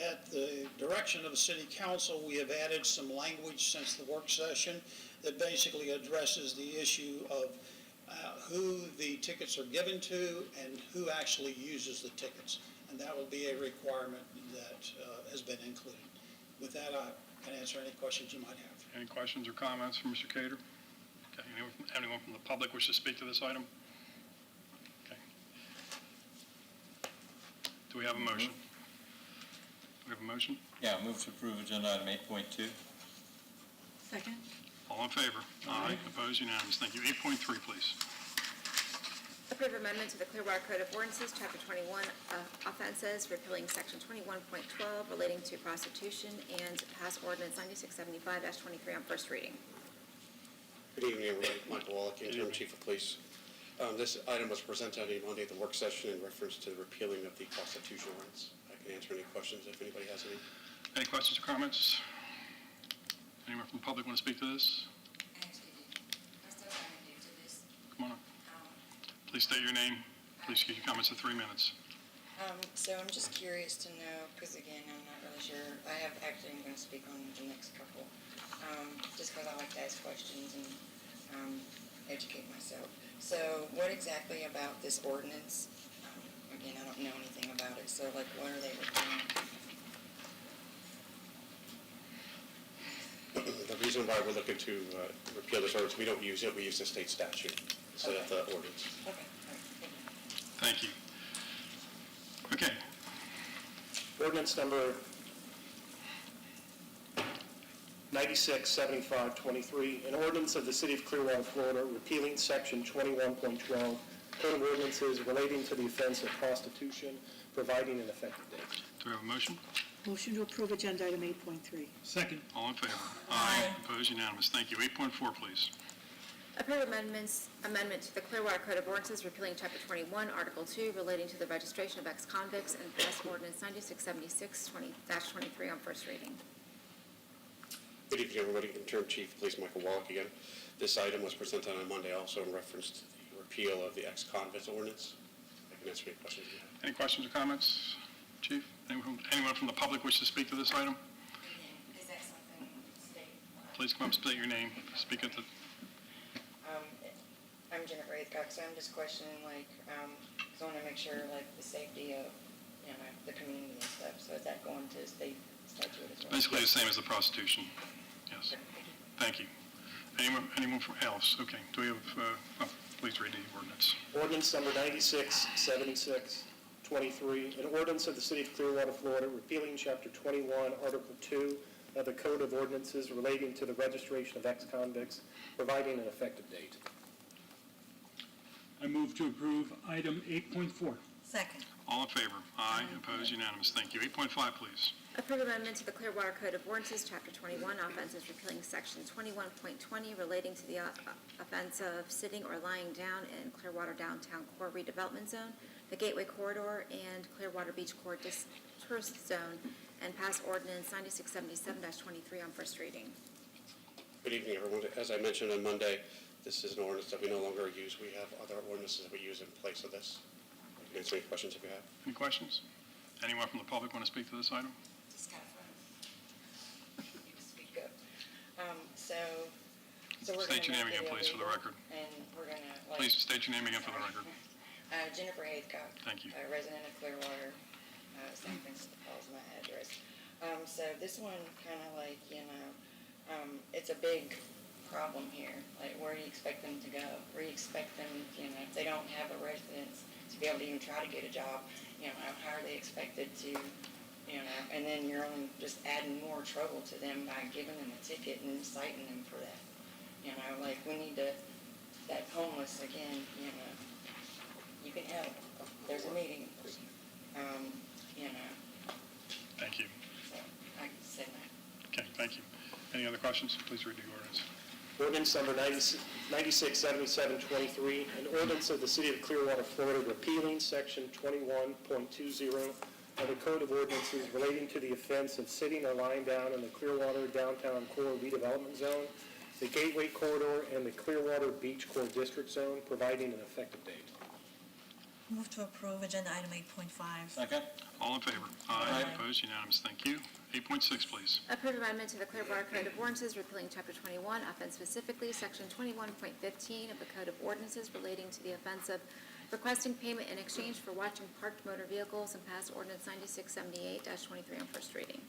At the direction of the City Council, we have added some language since the work session that basically addresses the issue of who the tickets are given to and who actually uses the tickets. And that will be a requirement that has been included. With that, I can answer any questions you might have. Any questions or comments from Mr. Cater? Okay, anyone from the public wish to speak to this item? Okay. Do we have a motion? Do we have a motion? Yeah, move to approve agenda item 8.2. Second? All in favor? Aye. Opposed? Unanimous. Thank you. 8.3, please. Approve amendment to the Clearwater Code of Ordinances, Chapter 21, offenses, repealing Section 21.12 relating to prostitution, and pass Ordinance 9675-23 on first reading. Good evening, everybody. Michael Wallach, Interim Chief of Police. This item was presented on Monday at the work session in reference to the repealing of the prostitution ordinance. I can answer any questions if anybody has any. Any questions or comments? Anyone from the public want to speak to this? Come on up. Please state your name. Please keep your comments to 3 minutes. So I'm just curious to know, because again, I'm not really sure. I'm going to speak on the next couple, just because I like to ask questions and educate myself. So what exactly about this ordinance? Again, I don't know anything about it. So like, what are they requiring? The reason why we're looking to repeal this ordinance, we don't use it. We use the state statute instead of the ordinance. Okay. Thank you. Okay. Ordinance number 967523, an ordinance of the City of Clearwater, Florida, repealing Section 21.12, Code of Ordinances relating to the offense of prostitution, providing an effective date. Do we have a motion? Motion to approve agenda item 8.3. Second. All in favor? Aye. Opposed? Unanimous. Thank you. 8.4, please. Approve amendment to the Clearwater Code of Ordinances, repealing Chapter 21, Article 2, relating to the registration of ex-convicts, and pass Ordinance 9676-23 on first reading. Good evening, everybody. Interim Chief of Police Michael Wallach again. This item was presented on Monday also in reference to the repeal of the ex-convicts ordinance. I can answer any questions you have. Any questions or comments, Chief? Anyone from the public wish to speak to this item? Is that something state? Please come up, state your name, speak at the... I'm Jennifer Athcock, so I'm just questioning, like, because I want to make sure, like, the safety of, the community and stuff. So is that going to state statute as well? Basically the same as the prostitution. Yes. Thank you. Anyone from else? Okay. Do we have, please read the ordinance. Ordinance number 967623, an ordinance of the City of Clearwater, Florida, repealing Chapter 21, Article 2 of the Code of Ordinances relating to the registration of ex-convicts, providing an effective date. I move to approve item 8.4. Second. All in favor? Aye. Opposed? Unanimous. Thank you. 8.5, please. Approve amendment to the Clearwater Code of Ordinances, Chapter 21, offenses, repealing Section 21.20 relating to the offense of sitting or lying down in Clearwater Downtown Core Redevelopment Zone, the Gateway Corridor, and Clearwater Beach Core Tourist Zone, and pass ordinance 9677-23 on first reading. Good evening, everyone. As I mentioned on Monday, this is an ordinance that we no longer use. We have other ordinances that we use in place of this. I can answer any questions if you have. Any questions? Anyone from the public want to speak to this item? Just kind of fun. You can speak up. So we're State your gonna name make again, it please, for the illegal, record. And we're gonna, like. Please state your name again for the record. Jennifer Haycock. Thank you. A resident of Clearwater, San Francisco Falls, my address. So this one kind of like, it's a big problem here. Like, where do you expect them to go? Where do you expect them, if they don't have a residence to be able to even try to get a job, how are they expected to, and then you're only just adding more trouble to them by giving them a ticket and citing them for that. Like, we need to, that homeless, again, you can help. There's a meeting. Thank you. So I can say that. Okay, thank you. Any other questions? Please read the ordinance. Ordinance number 967723, an ordinance of the City of Clearwater, Florida, repealing Section 21.20 of the Code of Ordinances relating to the offense of sitting or lying down in the Clearwater Downtown Core Redevelopment Zone, the Gateway Corridor, and the Clearwater Beach Core District Zone, providing an effective date. Move to approve agenda item 8.5. Second? All in favor? Aye. Opposed? Unanimous. Thank you. 8.6, please. Approve amendment to the Clearwater Code of Ordinances repealing Chapter 21, offense specifically, Section 21.15 of the Code of Ordinances relating to the offense of requesting payment in exchange for watching parked motor vehicles, and pass ordinance 9678-23 on first reading.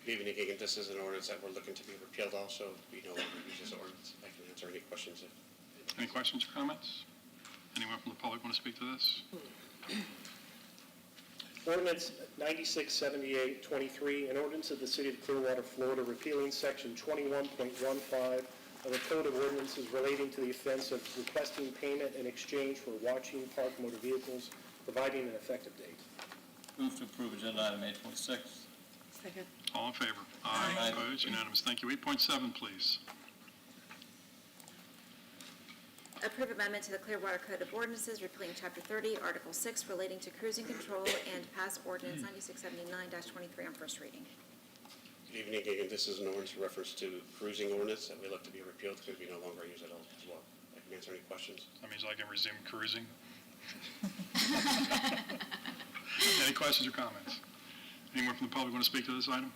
Good evening again. This is an ordinance that we're looking to be repealed also. We no longer use this ordinance. I can answer any questions. Any questions or comments? Anyone from the public want to speak to this? Ordinance 967823, an ordinance of the City of Clearwater, Florida, repealing Section 21.15 of the Code of Ordinances relating to the offense of requesting payment in exchange for watching parked motor vehicles, providing an effective date. Move to approve agenda item 8.6. Second. All in favor? Aye. Opposed? Unanimous. Thank you. 8.7, please. Approve amendment to the Clearwater Code of Ordinances repealing Chapter 30, Article 6 relating to cruising control, and pass ordinance 9679-23 on first reading. Good evening again. This is an ordinance in reference to cruising ordinance that we look to be repealed because we no longer use it as well. I can answer any questions. That means I can resume cruising. Any questions or comments? Anyone from the public want to speak to this item?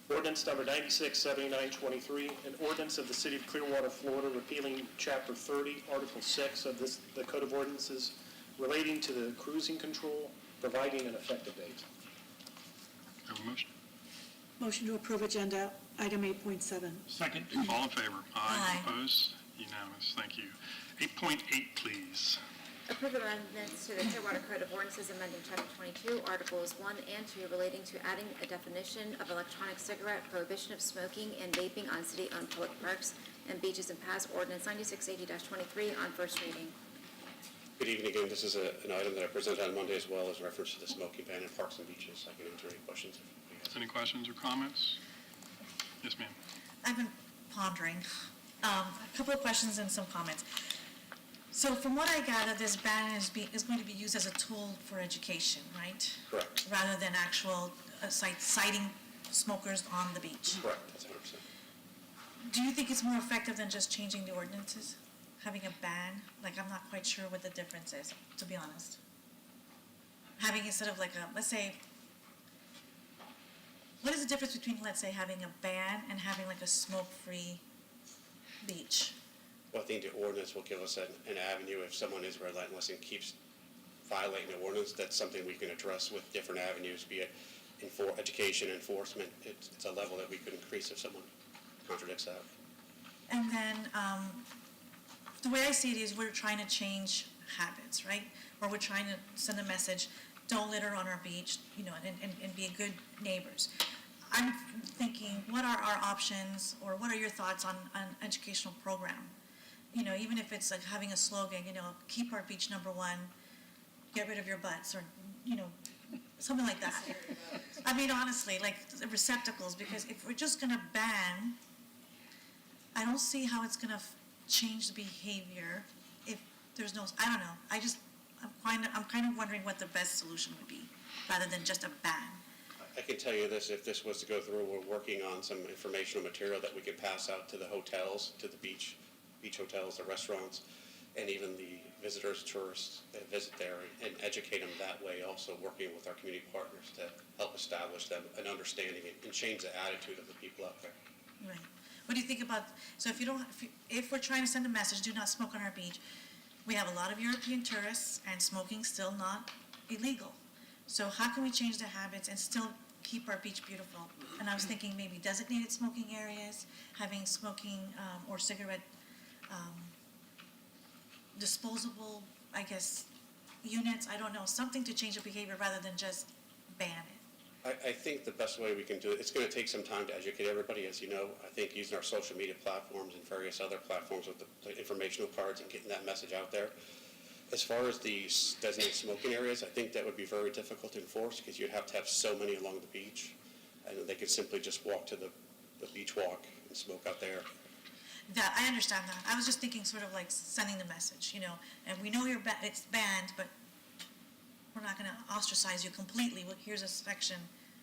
Ordinance number 967923, an ordinance of the City of Clearwater, Florida, repealing Chapter 30, Article 6 of the Code of Ordinances relating to the cruising control, providing an effective date. Have a motion? Motion to approve agenda item 8.7. Second. All in favor? Aye. Opposed? Unanimous. Thank you. 8.8, please. Approve amendments to the Clearwater Code of Ordinances amending Chapter 22, Articles 1 and 2 relating to adding a definition of electronic cigarette, prohibition of smoking and vaping on city-owned public parks and beaches, and pass ordinance 9680-23 on first reading. Good evening again. This is an item that I presented on Monday as well as reference to the smoking ban in parks and beaches. I can answer any questions if you have. Any questions or comments? Yes, ma'am. I've been pondering. A couple of questions and some comments. So from what I gather, this ban is going to be used as a tool for education, right? Correct. Rather than actual citing smokers on the beach. Correct. That's 100%. Do you think it's more effective than just changing the ordinances? Having a ban? Like, I'm not quite sure what the difference is, to be honest. Having instead of like let's say, what is the difference between, let's say, having a ban and having like a smoke-free beach? Well, I think the ordinance will give us an avenue if someone is relentless and keeps violating the ordinance. That's something we can address with different avenues, be it education, enforcement. It's a level that we could increase if someone contradicts that. And then the way I see it is we're trying to change habits, right? Or we're trying to send a message, don't litter on our beach, and be good neighbors. I'm thinking, what are our options, or what are your thoughts on an educational program? Even if it's like having a slogan, keep our beach number one, get rid of your butts, or, something like that. I mean, honestly, like the receptacles, because if we're just going to ban, I don't see how it's going to change the behavior if there's no, I don't know. I'm kind of wondering what the best solution would be, rather than just a ban. I can tell you this, if this was to go through, we're working on some informational material that we could pass out to the hotels, to the beach hotels, the restaurants, and even the visitors, tourists that visit there, and educate them that way, also working with our community partners to help establish them an understanding and change the attitude of the people out there. Right. What do you think about, so if we're trying to send a message, do not smoke on our beach, we have a lot of European tourists and smoking still not illegal. So how can we change the habits and still keep our beach beautiful? And I was thinking maybe designated smoking areas, having smoking or cigarette disposable, I guess, units, I don't know, something to change the behavior rather than just ban it. I think the best way we can do it, it's going to take some time to educate everybody, as you know. I think using our social media platforms and various other platforms with the informational cards and getting that message out there. As far as the designated smoking areas, I think that would be very difficult to enforce because you'd have to have so many along the beach. And they could simply just walk to the beach walk and smoke out there. That, I understand that. I was just thinking sort of like sending the message, and we know it's banned, but we're not going to ostracize you completely. Well, here's a section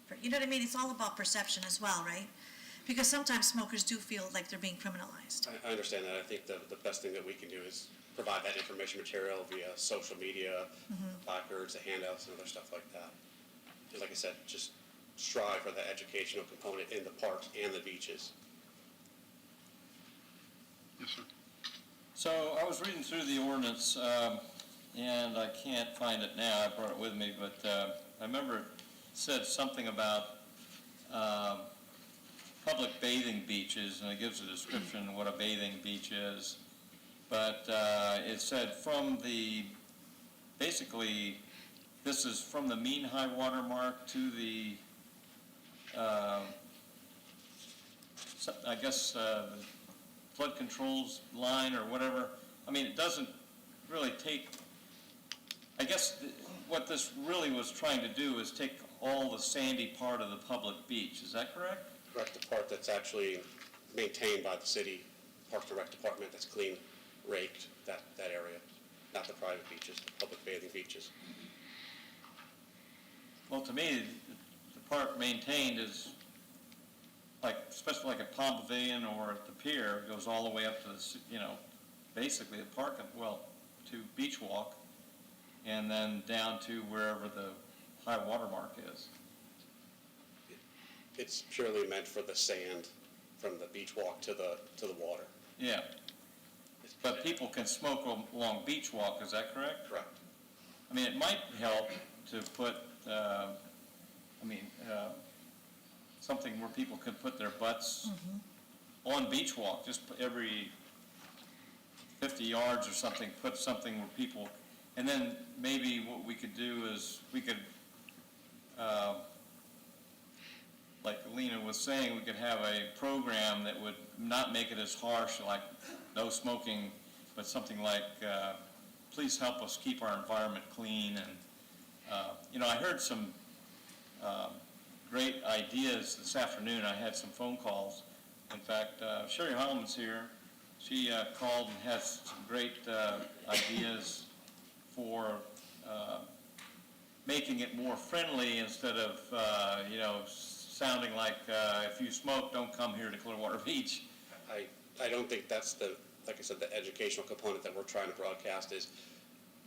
for, you know what I mean? It's all about perception as well, right? Because sometimes smokers do feel like they're being criminalized. I understand that. I think the best thing that we can do is provide that information material via social media, placards, the handouts, and other stuff like that. Just like I said, just strive for the educational component in the parks and the beaches. Yes, sir. So I was reading through the ordinance, and I can't find it now. I brought it with me, but I remember it said something about public bathing beaches, and it gives a description of what a bathing beach is. But it said basically, this is from the mean high water mark to the, I guess, flood controls line or whatever. I mean, it doesn't really take, I guess what this really was trying to do is take all the sandy part of the public beach. Is that correct? Correct. The part that's actually maintained by the city Parks and Rec Department, that's clean, raked, that area, not the private beaches, the public bathing beaches. Well, to me, the park maintained is like, especially like at Palm Pavilion or at the pier, goes all the way up to the, basically the park, to Beach Walk, and then down to wherever the high water mark is. It's purely meant for the sand from the beach walk to the water. Yeah. But people can smoke along Beach Walk, is that correct? Correct. I mean, it might help to put, something where people could put their butts on Beach Walk, just every 50 yards or something, put something where people, and then maybe what we could do is we could, like Lena was saying, we could have a program that would not make it as harsh, like no smoking, but something like, please help us keep our environment clean. And, I heard some great ideas this afternoon. I had some phone calls. In fact, Sherry Holman's here. She called and has some great ideas for making it more friendly instead of, sounding like if you smoke, don't come here to Clearwater Beach. I don't think that's like I said, the educational component that we're trying to broadcast is.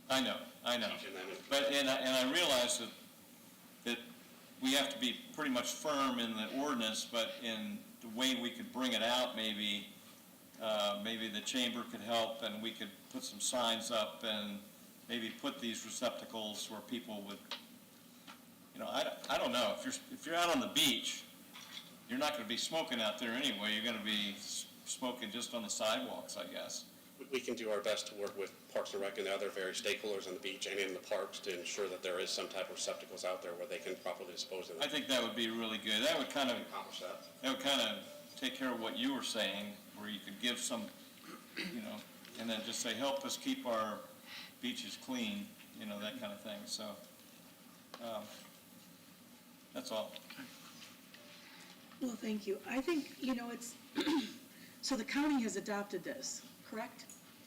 I know. But and I realize that we have to be pretty much firm in the ordinance, but in the way we could bring it out, maybe the chamber could help, and we could put some signs up and maybe put these receptacles where people would, I don't know. If you're out on the beach, you're not going to be smoking out there anyway. You're going to be smoking just on the sidewalks, I guess. We can do our best to work with Parks and Rec and the other various stakeholders on the beach and in the parks to ensure that there is some type of receptacles out there where they can properly dispose of them. I think that would be really good. That would kind of accomplish that. That would kind of take care of what you were saying, where you could give some, and then just say, help us keep our beaches clean, that kind of thing. So that's all. Well, thank you. I think, it's, so the county has adopted this, correct?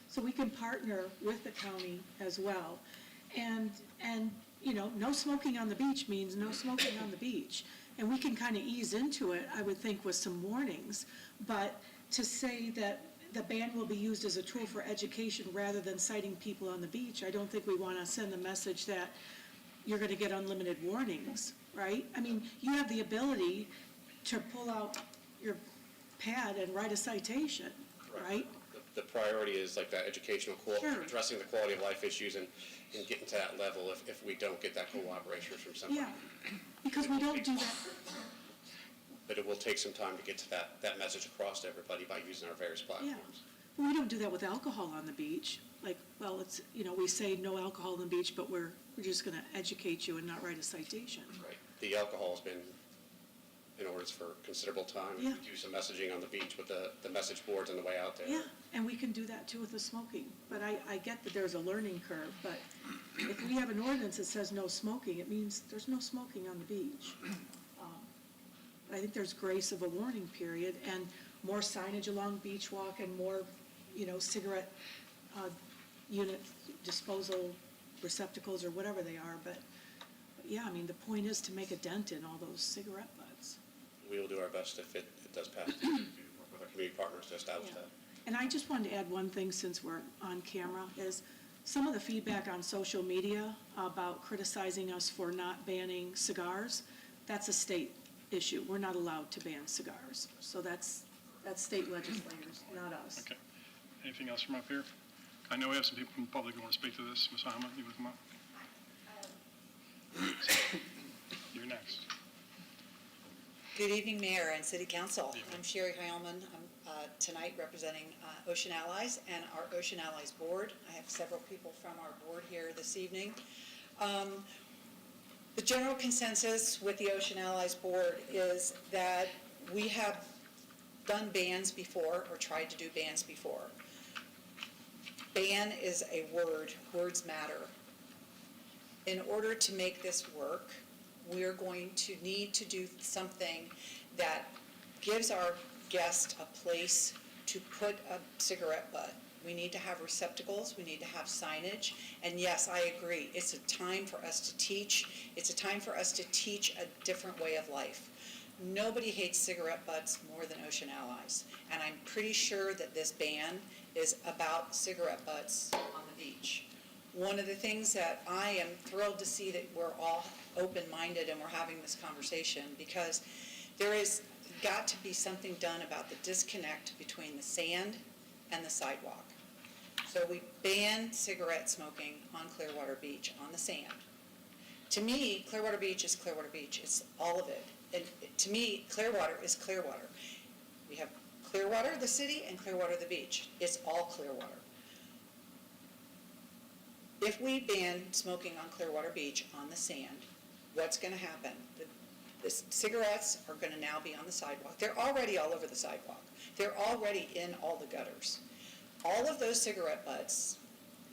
So we can partner with the county as well. And no smoking on the beach means no smoking on the beach. And we can kind of ease into it, I would think, with some warnings. But to say that the ban will be used as a tool for education rather than citing people on the beach, I don't think we want to send the message that you're going to get unlimited warnings, right? I mean, you have the ability to pull out your pad and write a citation, right? The priority is like that educational Sure. addressing the quality of life issues and getting to that level if we don't get that cooperation from somebody. Yeah, because we don't do that. But it will take some time to get to that message across to everybody by using our various platforms. Well, we don't do that with alcohol on the beach. Like, well, it's, we say no alcohol on the beach, but we're just going to educate you and not write a citation. Right. The alcohol has been in ordinance for considerable time. Yeah. We do some messaging on the beach with the message boards on the way out there. Yeah, and we can do that too with the smoking. But I get that there's a learning curve, but if we have an ordinance that says no smoking, it means there's no smoking on the beach. I think there's grace of a warning period and more signage along Beach Walk and more, cigarette unit disposal receptacles or whatever they are. But yeah, I mean, the point is to make a dent in all those cigarette butts. We will do our best if it does pass to work with our community partners to establish that. And I just wanted to add one thing since we're on camera is some of the feedback on social media about criticizing us for not banning cigars, that's a state issue. We're not allowed to ban cigars. So that's state legislators, not us. Okay. Anything else from up here? I know we have some people from the public who want to speak to this. Ms. Hama, you want to come up? You're next. Good evening, Mayor and City Council. I'm Sherry Heilman. I'm tonight representing Ocean Allies and our Ocean Allies Board. I have several people from our board here this evening. The general consensus with the Ocean Allies Board is that we have done bans before or tried to do bans before. Ban is a word. Words matter. In order to make this work, we're going to need to do something that gives our guests a place to put a cigarette butt. We need to have receptacles, we need to have signage, and yes, I agree, it's a time for us to teach. It's a time for us to teach a different way of life. Nobody hates cigarette butts more than Ocean Allies, and I'm pretty sure that this ban is about cigarette butts on the beach. One of the things that I am thrilled to see that we're all open-minded and we're having this conversation, because there is got to be something done about the disconnect between the sand and the sidewalk. So we ban cigarette smoking on Clearwater Beach on the sand. To me, Clearwater Beach is Clearwater Beach. It's all of it. And to me, Clearwater is Clearwater. We have Clearwater, the city, and Clearwater, the beach. It's all Clearwater. If we ban smoking on Clearwater Beach on the sand, what's going to happen? The cigarettes are going to now be on the sidewalk. They're already all over the sidewalk. They're already in all the gutters. All of those cigarette butts,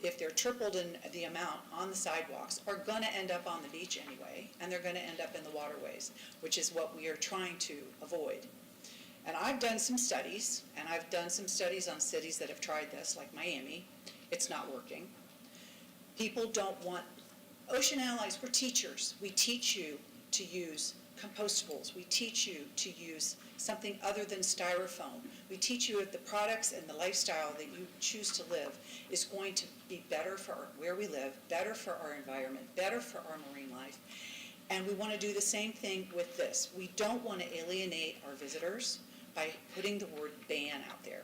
if they're tripled in the amount on the sidewalks, are going to end up on the beach anyway, and they're going to end up in the waterways, which is what we are trying to avoid. And I've done some studies, and I've done some studies on cities that have tried this, like Miami. It's not working. People don't want, Ocean Allies, we're teachers. We teach you to use compostables. We teach you to use something other than styrofoam. We teach you that the products and the lifestyle that you choose to live is going to be better for where we live, better for our environment, better for our marine life. And we want to do the same thing with this. We don't want to alienate our visitors by putting the word ban out there.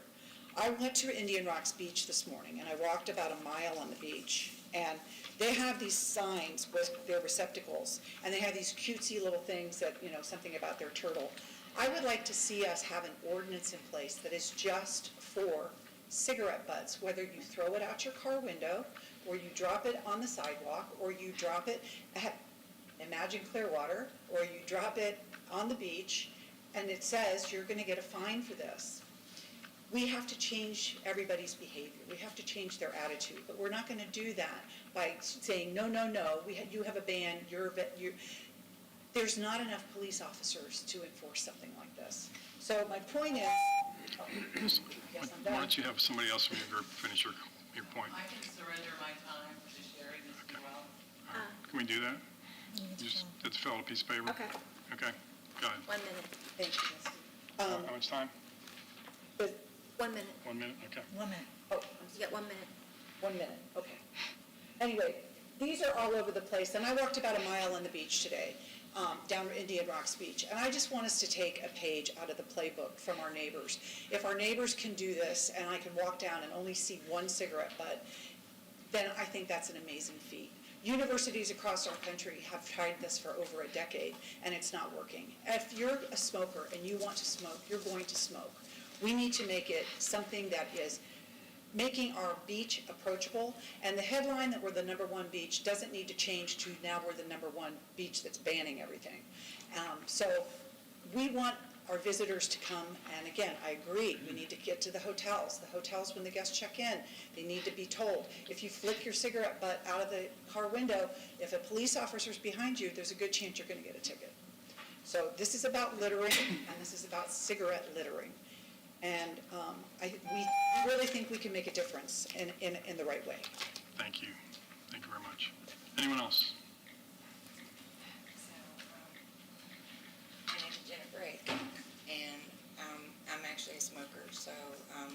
I went to Indian Rocks Beach this morning, and I walked about a mile on the beach, and they have these signs with their receptacles, and they have these cutesy little things that, something about their turtle. I would like to see us have an ordinance in place that is just for cigarette butts, whether you throw it out your car window, or you drop it on the sidewalk, or you drop it at, imagine Clearwater, or you drop it on the beach, and it says you're going to get a fine for this. We have to change everybody's behavior. We have to change their attitude, but we're not going to do that by saying, no, no, no, you have a ban, there's not enough police officers to enforce something like this. So my point is, yes, I'm done. Why don't you have somebody else from your group finish your point? I can surrender my time to Sherry as well. Can we do that? Just fill out a piece of paper? Okay. Okay. Go ahead. 1 minute. Thank you, Misty. How much time? 1 minute. 1 minute, okay. 1 minute. Oh, You got 1 minute. 1 minute, okay. Anyway, these are all over the place, and I walked about a mile on the beach today, down Indian Rocks Beach, and I just want us to take a page out of the playbook from our neighbors. If our neighbors can do this, and I can walk down and only see one cigarette butt, then I think that's an amazing feat. Universities across our country have tried this for over a decade, and it's not working. If you're a smoker and you want to smoke, you're going to smoke. We need to make it something that is making our beach approachable, and the headline that we're the #1 beach doesn't need to change to now we're the #1 beach that's banning everything. So we want our visitors to come, and again, I agree, we need to get to the hotels. The hotels, when the guests check in, they need to be told, if you flick your cigarette butt out of the car window, if a police officer's behind you, there's a good chance you're going to get a ticket. So this is about littering, and this is about cigarette littering. And we really think we can make a difference in the right way. Thank you. Thank you very much. Anyone else? My name is Jennifer Ake, and I'm actually a smoker, so,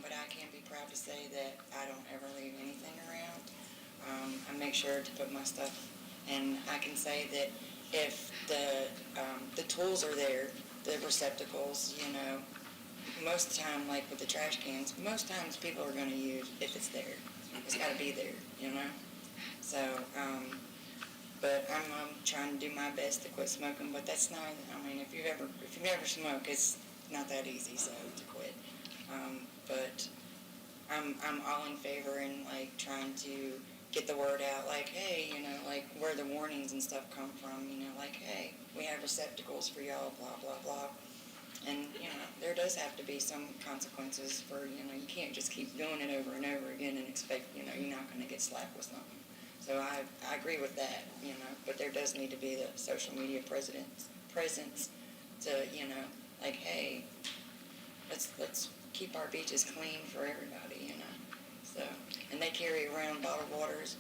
but I can be proud to say that I don't ever leave anything around. I make sure to put my stuff, and I can say that if the tools are there, the receptacles, you know, most of the time, like with the trash cans, most times people are going to use if it's there. It's got to be there, you know? So, but I'm trying to do my best to quit smoking, but that's not, I mean, if you never smoke, it's not that easy, so, to quit. But I'm all in favor in, like, trying to get the word out, like, hey, you know, like, where the warnings and stuff come from, you know, like, hey, we have receptacles for y'all, blah, blah, blah. And, you know, there does have to be some consequences for, you know, you can't just keep doing it over and over again and expect, you know, you're not going to get slapped with something. So I agree with that, you know, but there does need to be the social media presence to, you know, like, hey, let's keep our beaches clean for everybody, you know. So, and they carry around bottled waters,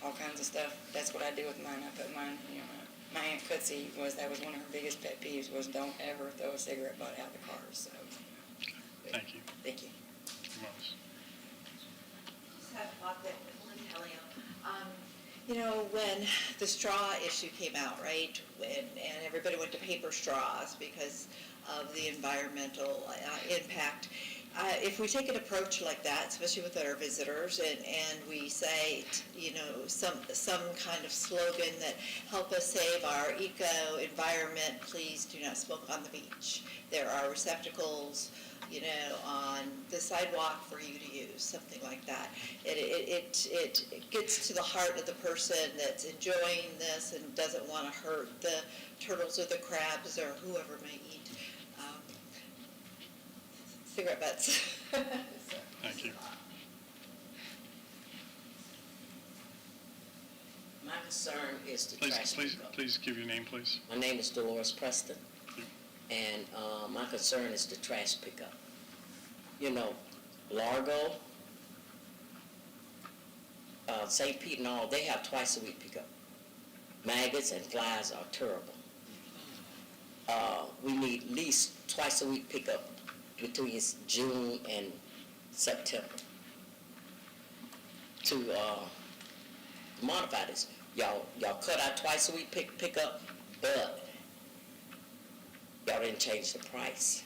all kinds of stuff. That's what I do with mine. I put mine, you know, my Aunt Cootsy that was one of her biggest pet peeves was don't ever throw a cigarette butt out of the cars, so. Thank you. Thank you. Anyone else? Just have a thought that you know, when the straw issue came out, right, and everybody went to paper straws because of the environmental impact, if we take an approach like that, especially with our visitors, and we say, you know, some kind of slogan that help us save our eco-environment, please do not smoke on the beach. There are receptacles, you know, on the sidewalk for you to use, something like that. It gets to the heart of the person that's enjoying this and doesn't want to hurt the turtles or the crabs or whoever may eat cigarette butts. Thank you. My concern is the trash pickup. Please give your name, please. My name is Dolores Preston, and my concern is the trash pickup. You know, Largo, St. Pete and all, they have twice a week pickup. Maggots and flies are terrible. We need at least twice a week pickup between June and September to modify this. Y'all cut out twice a week pickup, but y'all didn't change the price.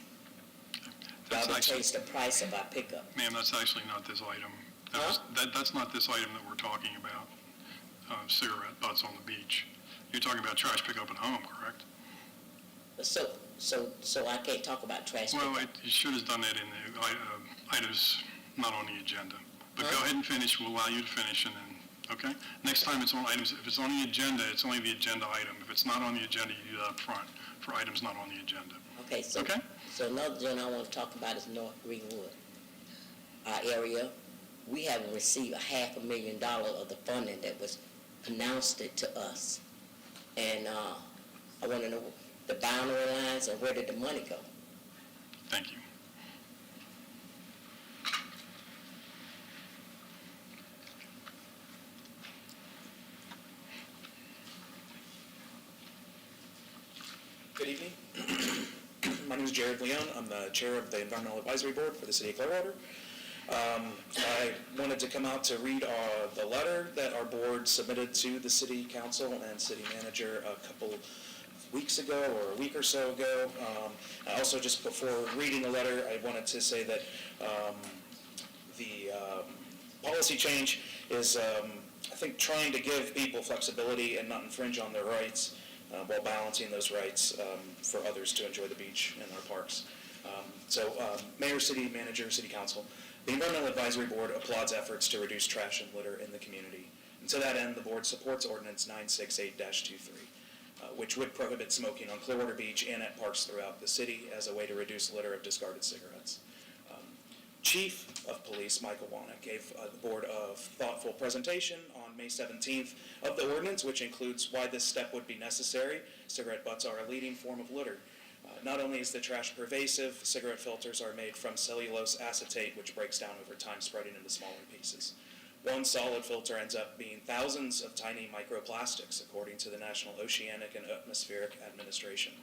Y'all didn't change the price of our pickup. Ma'am, that's actually not this item. That's not this item that we're talking about, cigarette butts on the beach. You're talking about trash pickup at home, correct? So I can't talk about trash pickup. Well, you should have done that in the items not on the agenda. But go ahead and finish. We'll allow you to finish, and then, okay? Next time it's on items, if it's on the agenda, it's only the agenda item. If it's not on the agenda, you do that up front for items not on the agenda. Okay, so another thing I want to talk about is North Greenwood. Our area, we haven't received $500,000 of the funding that was announced it to us. And I want to know the boundary lines and where did the money go? Thank you. Good evening. My name is Jared Leon. I'm the chair of the Environmental Advisory Board for the City of Clearwater. I wanted to come out to read the letter that our board submitted to the city council and city manager a couple weeks ago or a week or so ago. I also, just before reading the letter, I wanted to say that the policy change is, I think, trying to give people flexibility and not infringe on their rights while balancing those rights for others to enjoy the beach and our parks. Mayor, city manager, city council, the Environmental Advisory Board applauds efforts to reduce trash and litter in the community. And to that end, the board supports Ordinance 968-23, which would prohibit smoking on Clearwater Beach and at parks throughout the city as a way to reduce litter of discarded cigarettes. Chief of Police Michael Wanek gave the board a thoughtful presentation on May 17th of the ordinance, which includes why this step would be necessary. Cigarette butts are a leading form of litter. Not only is the trash pervasive, cigarette filters are made from cellulose acetate, which breaks down over time, spreading into smaller pieces. One solid filter ends up being thousands of tiny microplastics, according to the National Oceanic and Atmospheric Administration.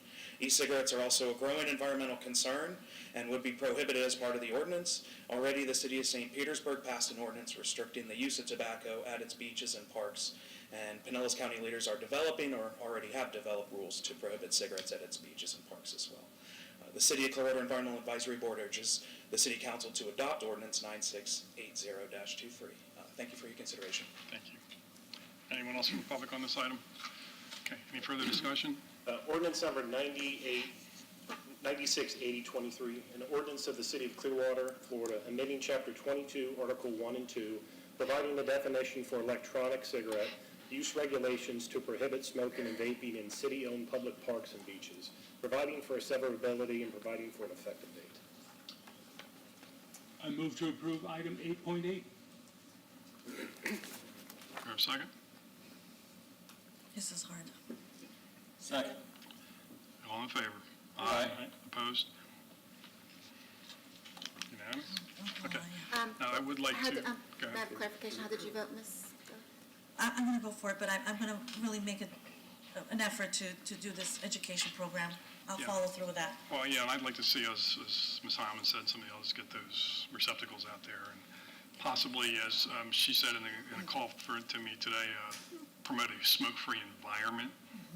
E-cigarettes are also a growing environmental concern and would be prohibited as part of the ordinance. Already, the city of St. Petersburg passed an ordinance restricting the use of tobacco at its beaches and parks, and Pinellas County leaders are developing or already have developed rules to prohibit cigarettes at its beaches and parks as well. The City of Clearwater Environmental Advisory Board urges the City Council to adopt Ordinance 9680-23. Thank you for your consideration. Thank you. Anyone else from the public on this item? Okay, any further discussion? Ordinance number 968023, an ordinance of the City of Clearwater, Florida, amending Chapter 22, Article 1 and 2, providing the definition for electronic cigarette, use regulations to prohibit smoking and vaping in city-owned public parks and beaches, providing for a severability and providing for an effective date. I move to approve item 8.8. Do I have a second? This is hard. Second. All in favor? Aye. Opposed? Unanimous? Okay. Now, I would like How to, did- go May I ahead. have a clarification? How did you vote, Ms.? I'm going to go for it, but I'm going to really make an effort to do this education program. I'll Yeah. follow through with that. Well, yeah, and I'd like to see us, as Ms. Hyman said, somebody else get those receptacles out there, and possibly, as she said in a call to me today, promote a smoke-free environment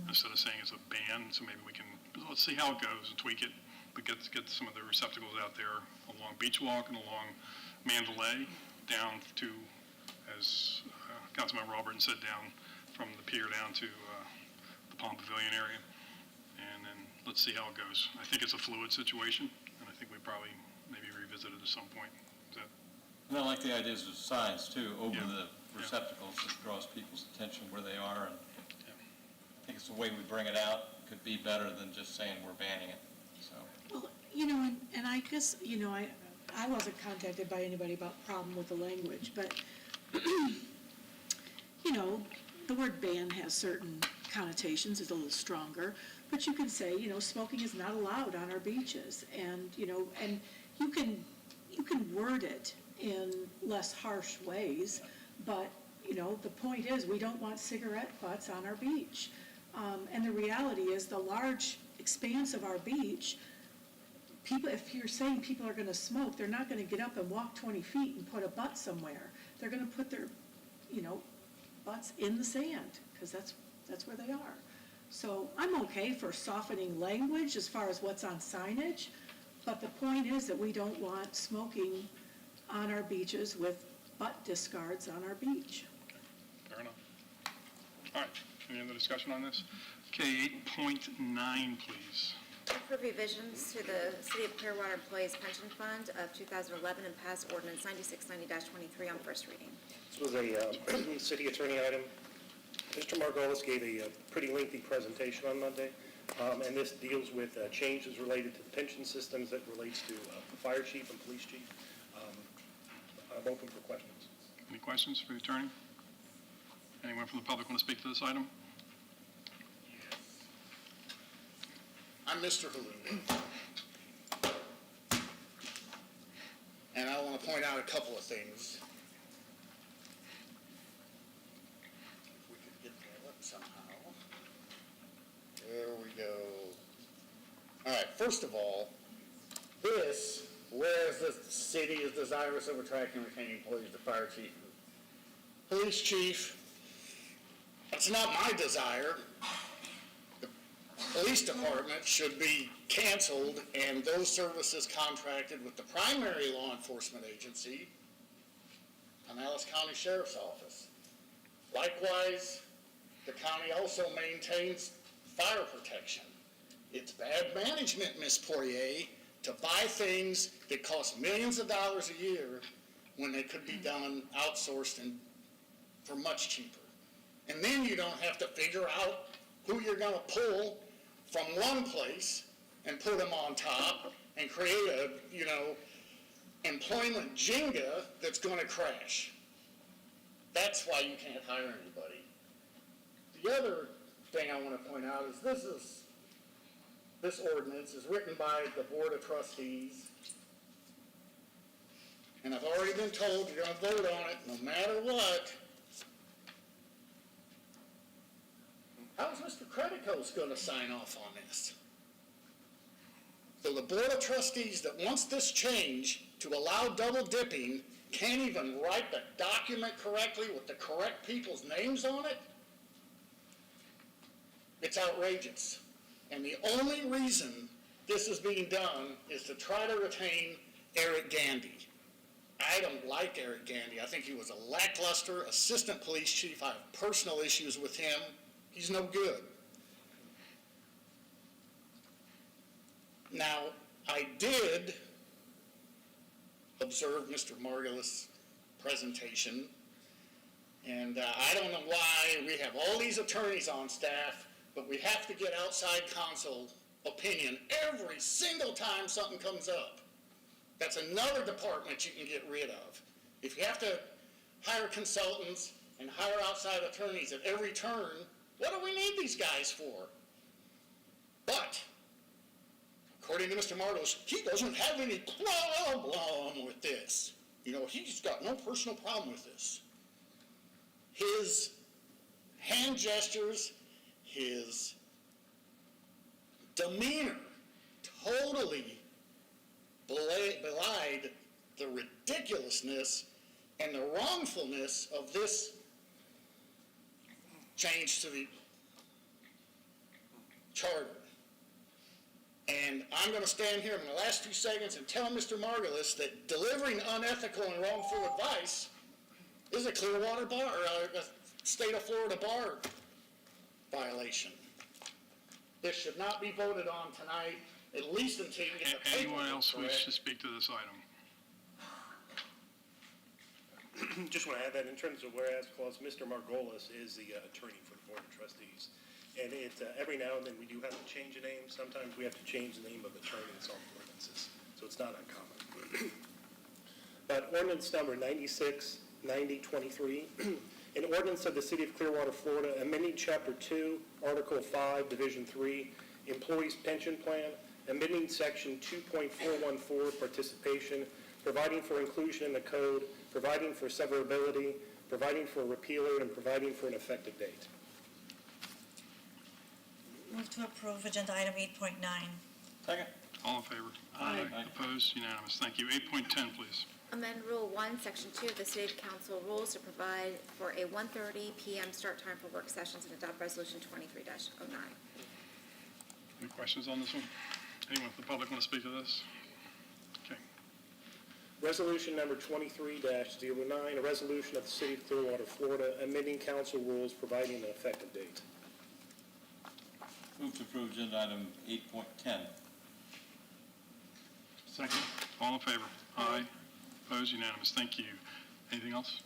instead of saying it's a ban. So maybe we can, let's see how it goes and tweak it, but get some of the receptacles out there along Beach Walk and along Mandalay down to, as Councilmember Alberton said, down from the pier down to the Palm Pavilion area. And then let's see how it goes. I think it's a fluid situation, and I think we probably maybe revisit it at some point. Is that? And I like the ideas of signs too, over Yeah. the receptacles that draws people's attention where they are. And I think it's the way we bring it out could be better than just saying we're banning it, so. Well, and I guess, I wasn't contacted by anybody about problem with the language, but, the word ban has certain connotations, it's a little stronger, but you can say, smoking is not allowed on our beaches, and, and you can word it in less harsh ways, but, the point is, we don't want cigarette butts on our beach. And the reality is, the large expanse of our beach, people, if you're saying people are going to smoke, they're not going to get up and walk 20 feet and put a butt somewhere. They're going to put their, butts in the sand, because that's where they are. So I'm okay for softening language as far as what's on signage, but the point is that we don't want smoking on our beaches with butt discards on our beach. Fair enough. All right, any other discussion on this? Okay, 8.9, please. Approve revisions to the City of Clearwater Employees Pension Fund of 2011 and pass ordinance 9690-23 on first reading. This was a city attorney item. Mr. Margolis gave a pretty lengthy presentation on Monday, and this deals with changes related to the pension systems that relates to the fire chief and police chief. I'm open for questions. Any questions for the attorney? Anyone from the public want to speak to this item? I'm Mr. Halloumi. And I want to point out a couple of things. If we could get that up somehow. There we go. All right, first First of all, this, whereas the city is desirous of attracting and retaining employees, the fire chief, police chief, that's not my desire. The police department should be canceled and those services contracted with the primary law enforcement agency, Pinellas County Sheriff's Office. Likewise, the county also maintains fire protection. It's bad management, Ms. Poirier, to buy things that cost millions of dollars a year when they could be done outsourced and for much cheaper. And then you don't have to figure out who you're going to pull from one place and put them on top and create a, employment Jenga that's going to crash. That's why you can't hire anybody. The other thing I want to point out is this ordinance is written by the Board of Trustees. And I've already been told you're going to vote on it no matter what. How's Mr. Credico's going to sign off on this? So the Board of Trustees that wants this change to allow double dipping can't even write the document correctly with the correct people's names on it? It's outrageous. And the only reason this is being done is to try to retain Eric Gandy. I don't like Eric Gandy. I think he was a lackluster assistant police chief. I have personal issues with him. He's no good. Now, I did observe Mr. Margulis' presentation, and I don't know why we have all these attorneys on staff, but we have to get outside counsel opinion every single time something comes up. That's another department you can get rid of. If you have to hire consultants and hire outside attorneys at every turn, what do we need these guys for? But, according to Mr. Martos, he doesn't have any problem with this. He's got no personal problem with this. His hand gestures, his demeanor totally belied the ridiculousness and the wrongfulness of this change to the charter. And I'm going to stand here in the last few seconds and tell Mr. Margulis that delivering unethical and wrongful advice is a Clearwater bar, or a state of Florida bar violation. This should not be voted on tonight, at least until you get the paperwork. Anyone else wish to speak to this item? Just want to add that in terms of whereas clause, Mr. Margolis is the attorney for the Board of Trustees. And every now and then we do have to change a name. Sometimes we have to change the name of attorney in some ordinances. So it's not uncommon. But ordinance number 96-9023, an ordinance of the City of Clearwater, Florida, amending Chapter 2, Article 5, Division 3, Employees Pension Plan, amending Section 2.414, Participation, providing for inclusion in the code, providing for severability, providing for a repealer, and providing for an effective date. Move to approve agenda item 8.9. Second. All in favor? Aye. Opposed? Unanimous. Thank you. 8.10, please. Amend Rule 1, Section 2 of the City Council rules to provide for a 1:30 p.m. start time for work sessions and adopt Resolution 23-09. Any questions on this one? Anyone from the public want to speak to this? Okay. Resolution number 23-09, a resolution of the City of Clearwater, Florida, amending council rules providing an effective date. Move to approve agenda item 8.10. Second. All in favor? Aye. Opposed? Unanimous. Thank you. Anything else?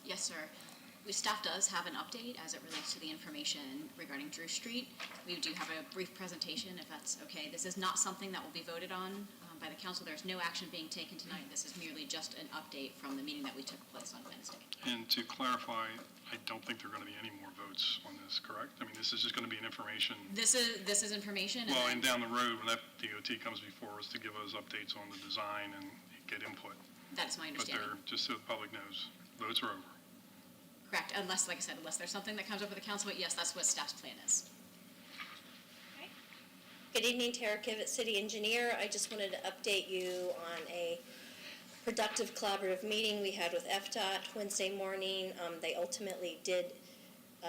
Yes, sir. Staff does have an update as it relates to the information regarding Drew Street. We do have a brief presentation, if that's okay. This is not something that will be voted on by the council. There's no action being taken tonight. This is merely just an update from the meeting that we took place on Wednesday. And to clarify, I don't think there are going to be any more votes on this, correct? I mean, this is just going to be an information. This is information. Well, and down the road, when that DOT comes before us to give us updates on the design and get input. That's my understanding. But just so the public knows, votes are over. Correct, unless, like I said, unless there's something that comes up with the council, but yes, that's what staff's plan is. Good evening, Tara Kivett, City Engineer. I just wanted to update you on a productive collaborative meeting we had with FDOT Wednesday morning. They ultimately did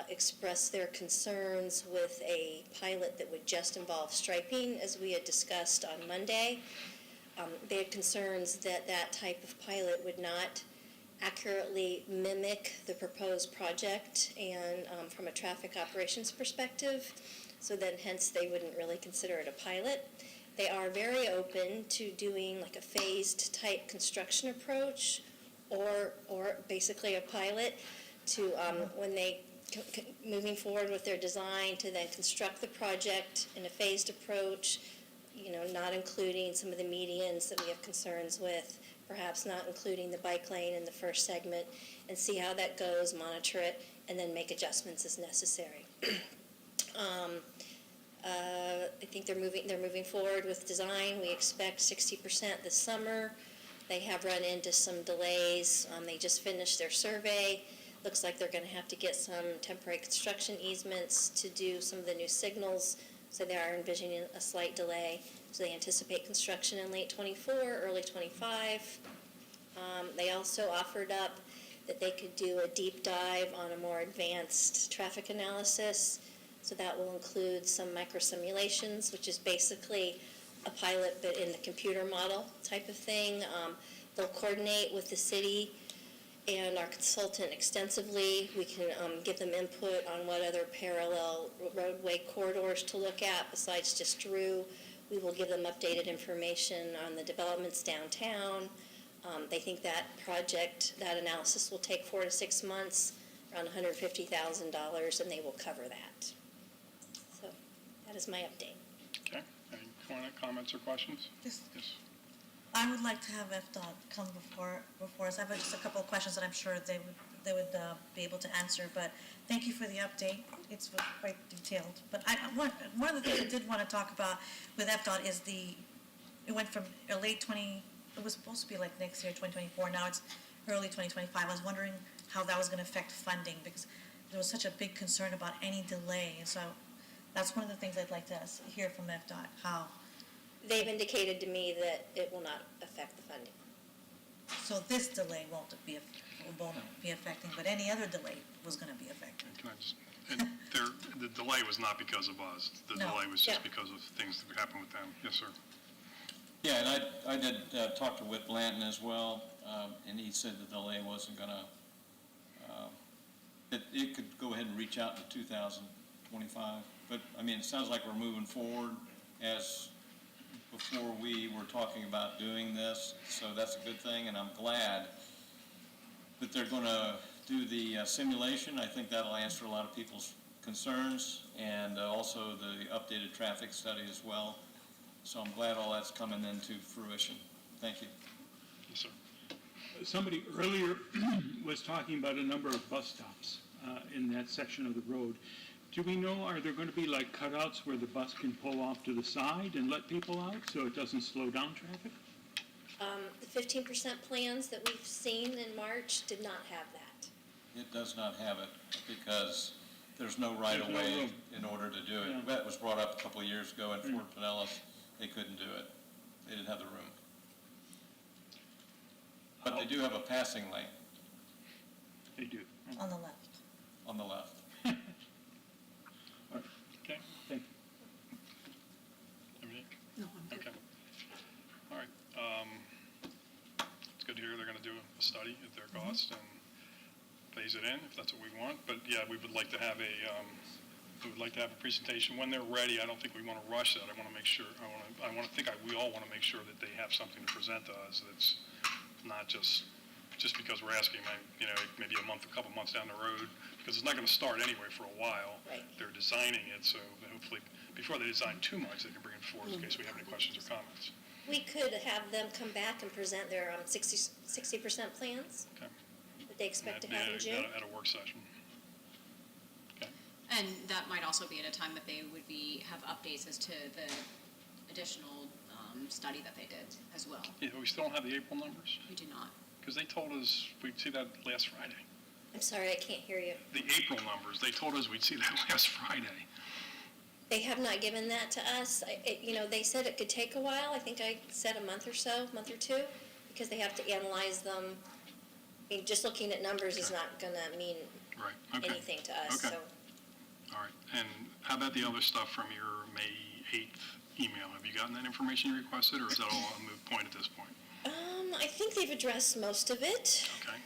express their concerns with a pilot that would just involve striping, as we had discussed on Monday. They had concerns that that type of pilot would not accurately mimic the proposed project and from a traffic operations perspective, so then hence they wouldn't really consider it a pilot. They are very open to doing like a phased type construction approach or basically a pilot to when they moving forward with their design to then construct the project in a phased approach, not including some of the medians that we have concerns with, perhaps not including the bike lane in the first segment, and see how that goes, monitor it, and then make adjustments as necessary. I think they're moving forward with design. We expect 60% this summer. They have run into some delays. They just finished their survey. Looks like they're going to have to get some temporary construction easements to do some of the new signals, so they are envisioning a slight delay. So they anticipate construction in late '24, early '25. They also offered up that they could do a deep dive on a more advanced traffic analysis. So that will include some micro simulations, which is basically a pilot but in the computer model type of thing. They'll coordinate with the city and our consultant extensively. We can give them input on what other parallel roadway corridors to look at besides just Drew. We will give them updated information on the developments downtown. They think that project, that analysis will take 4 to 6 months, around $150,000, and they will cover that. So that is my update. Okay. Any comments or questions? Yes. Yes. I would like to have FDOT come before us. I have just a couple of questions that I'm sure they would be able to answer, but thank you for the update. It's quite detailed. But one of the things I did want to talk about with FDOT is it went from it was supposed to be like next year, 2024, now it's early 2025. I was wondering how that was going to affect funding, because there was such a big concern about any delay. And so that's one of the things I'd like to hear from FDOT, how. They've indicated to me that it will not affect the funding. So this delay won't be affecting, but any other delay was going to be affected. Can I just, the delay was not because of us. The delay was just because of things that happened with them. Yes, sir. Yeah, and I did talk to Whit Blanton as well, and he said the delay wasn't going to, that it could go ahead and reach out to 2025. But, I mean, it sounds like we're moving forward as before we were talking about doing this, so that's a good thing, and I'm glad that they're going to do the simulation. I think that'll answer a lot of people's concerns, and also the updated traffic study as well. So I'm glad all that's coming into fruition. Thank you. Yes, sir. Somebody earlier was talking about a number of bus stops in that section of the road. Do we know, are there going to be like cutouts where the bus can pull off to the side and let people out so it doesn't slow down traffic? The 15% plans that we've seen in March did not have that. It does not have it because there's no right-of-way in order to do it. Yeah. That was brought up a couple of years ago in Fort Pinellas. They couldn't do it. They didn't have the room. But they do have a passing lane. They do. On the left. On the left. Okay. Thank you. Dominique? No, I'm good. Okay. All right. It's good to hear they're going to do a study at their cost and phase it in if that's what we want. But yeah, we would like to have a presentation when they're ready. I don't think we want to rush that. I want to make sure. We all want to make sure that they have something to present to us that's not just because we're asking, maybe a couple months down the road, because it's not going to start anyway for a while. Right. They're designing it, so hopefully before they design too much, they can bring it forward in case we have any questions or comments. We could have them come back and present their 60% plans Okay. that they expect to have in June. At a work session. Okay. And that might also be at a time that they would have updates as to the additional study that they did as well. Yeah, we still don't have the April numbers? We do not. Because they told us we'd see that last Friday. I'm sorry, I can't hear you. The April numbers, they told us we'd see that last Friday. They have not given that to us. They said it could take a while. I think I said a month or two, because they have to analyze them. I mean, just looking at numbers is not going to mean Right, okay. anything to us, Okay. so. All right, and how about the other stuff from your May 8th email? Have you gotten that information you requested, or is that all a moot point at this point? I think they've addressed most of it. Okay.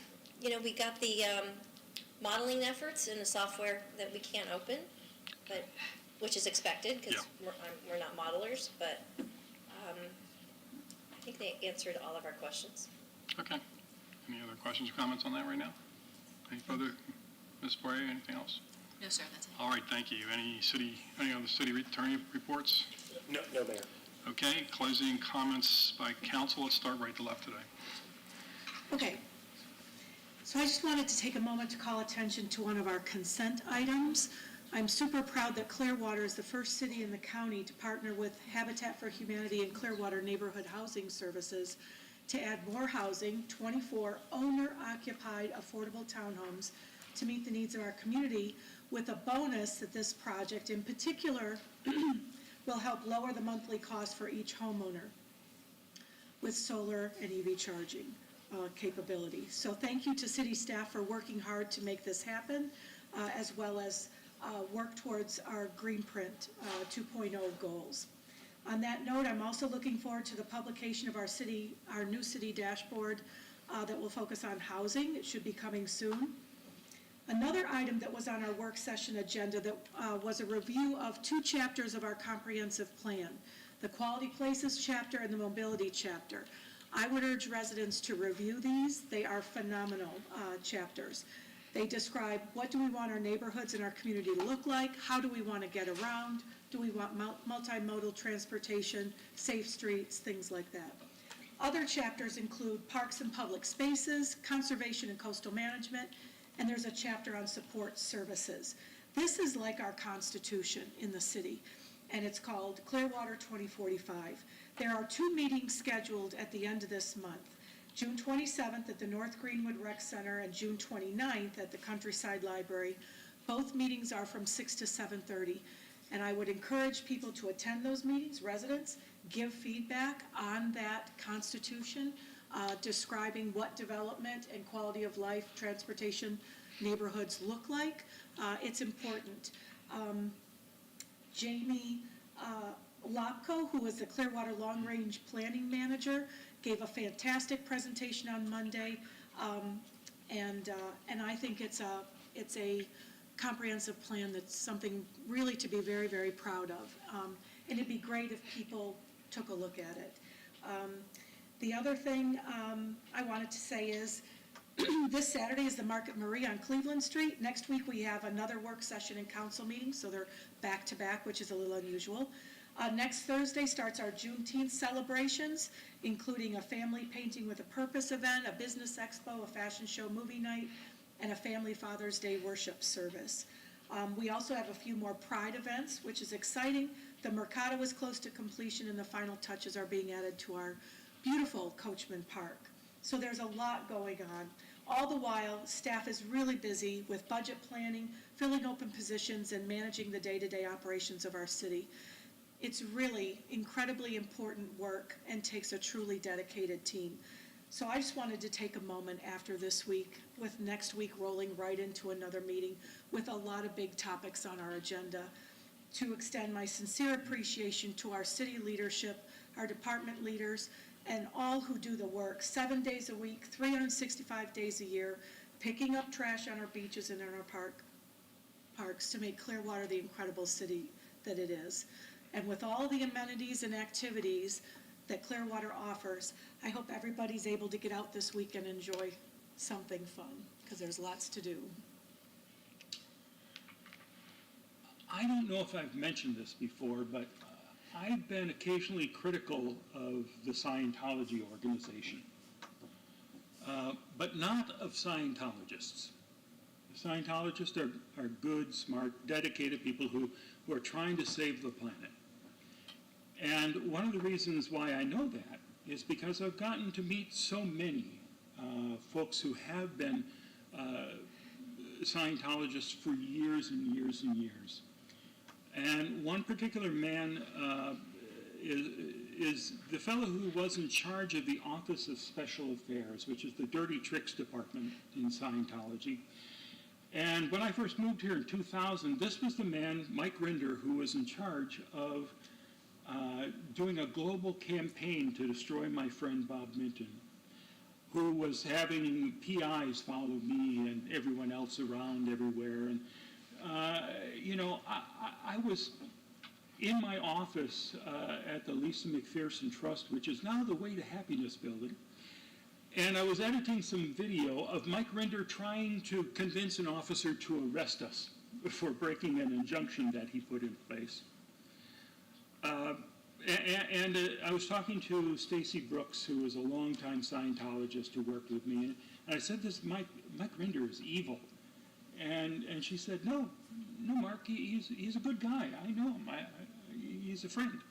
We got the modeling efforts in the software that we can't open, but, which is expected, because we're not modelers, but I think they answered all of our questions. Okay. Any other questions or comments on that right now? Any further, Ms. Poirier, anything else? No, sir, that's it. All right, thank you. Any other city attorney reports? No, Mayor. Okay, closing comments by council. Let's start right to left today. Okay. So I just wanted to take a moment to call attention to one of our consent items. I'm super proud that Clearwater is the first city in the county to partner with Habitat for Humanity and Clearwater Neighborhood Housing Services to add more housing, 24 owner-occupied affordable townhomes, to meet the needs of our community, with a bonus that this project in particular will help lower the monthly cost for each homeowner with solar and EV charging capability. So thank you to city staff for working hard to make this happen, as well as work towards our Green Print 2.0 goals. On that note, I'm also looking forward to the publication of our new city dashboard that will focus on housing. It should be coming soon. Another item that was on our work session agenda that was a review of 2 chapters of our comprehensive plan, the Quality Places chapter and the Mobility chapter. I would urge residents to review these. They are phenomenal chapters. They describe what do we want our neighborhoods and our community to look like, how do we want to get around, do we want multimodal transportation, safe streets, things like that. Other chapters include parks and public spaces, conservation and coastal management, and there's a chapter on support services. This is like our Constitution in the city, and it's called Clearwater 2045. There are 2 meetings scheduled at the end of this month, June 27th at the North Greenwood Rec Center and June 29th at the Countryside Library. Both meetings are from 6 to 7:30, and I would encourage people to attend those meetings, residents, give feedback on that Constitution, describing what development and quality of life, transportation, neighborhoods look like. It's important. Jamie Lopko, who is the Clearwater Long Range Planning Manager, gave a fantastic presentation on Monday, and I think it's a comprehensive plan that's something really to be very, very proud of. And it'd be great if people took a look at it. The other thing I wanted to say is this Saturday is the Market Marie on Cleveland Street. Next week we have another work session and council meeting, so they're back-to-back, which is a little unusual. Next Thursday starts our Juneteenth celebrations, including a family painting with a purpose event, a business expo, a fashion show, movie night, and a family Father's Day worship service. We also have a few more Pride events, which is exciting. The Mercado is close to completion, and the final touches are being added to our beautiful Coachman Park. So there's a lot going on. All the while, staff is really busy with budget planning, filling open positions, and managing the day-to-day operations of our city. It's really incredibly important work and takes a truly dedicated team. So I just wanted to take a moment after this week, with next week rolling right into another meeting with a lot of big topics on our agenda, to extend my sincere appreciation to our city leadership, our department leaders, and all who do the work 7 days a week, 365 days a year, picking up trash on our beaches and in our parks to make Clearwater the incredible city that it is. And with all the amenities and activities that Clearwater offers, I hope everybody's able to get out this week and enjoy something fun, because there's lots to do. I don't know if I've mentioned this before, but I've been occasionally critical of the Scientology organization, but not of Scientologists. The Scientologists are good, smart, dedicated people who are trying to save the planet. And one of the reasons why I know that is because I've gotten to meet so many folks who have been Scientologists for years and years and years. And one particular man is the fellow who was in charge of the Office of Special Affairs, which is the dirty tricks department in Scientology. And when I first moved here in 2000, this was the man, Mike Rinder, who was in charge of doing a global campaign to destroy my friend Bob Minton, who was having PIs follow me and everyone else around everywhere. And, I was in my office at the Lisa McPherson Trust, which is now the Way to Happiness building, and I was editing some video of Mike Rinder trying to convince an officer to arrest us for breaking an injunction that he put in place. And I was talking to Stacy Brooks, who was a longtime Scientologist who worked with me, and I said, this Mike Rinder is evil. And she said, no, Mark, he's a good guy. I know him. He's a friend.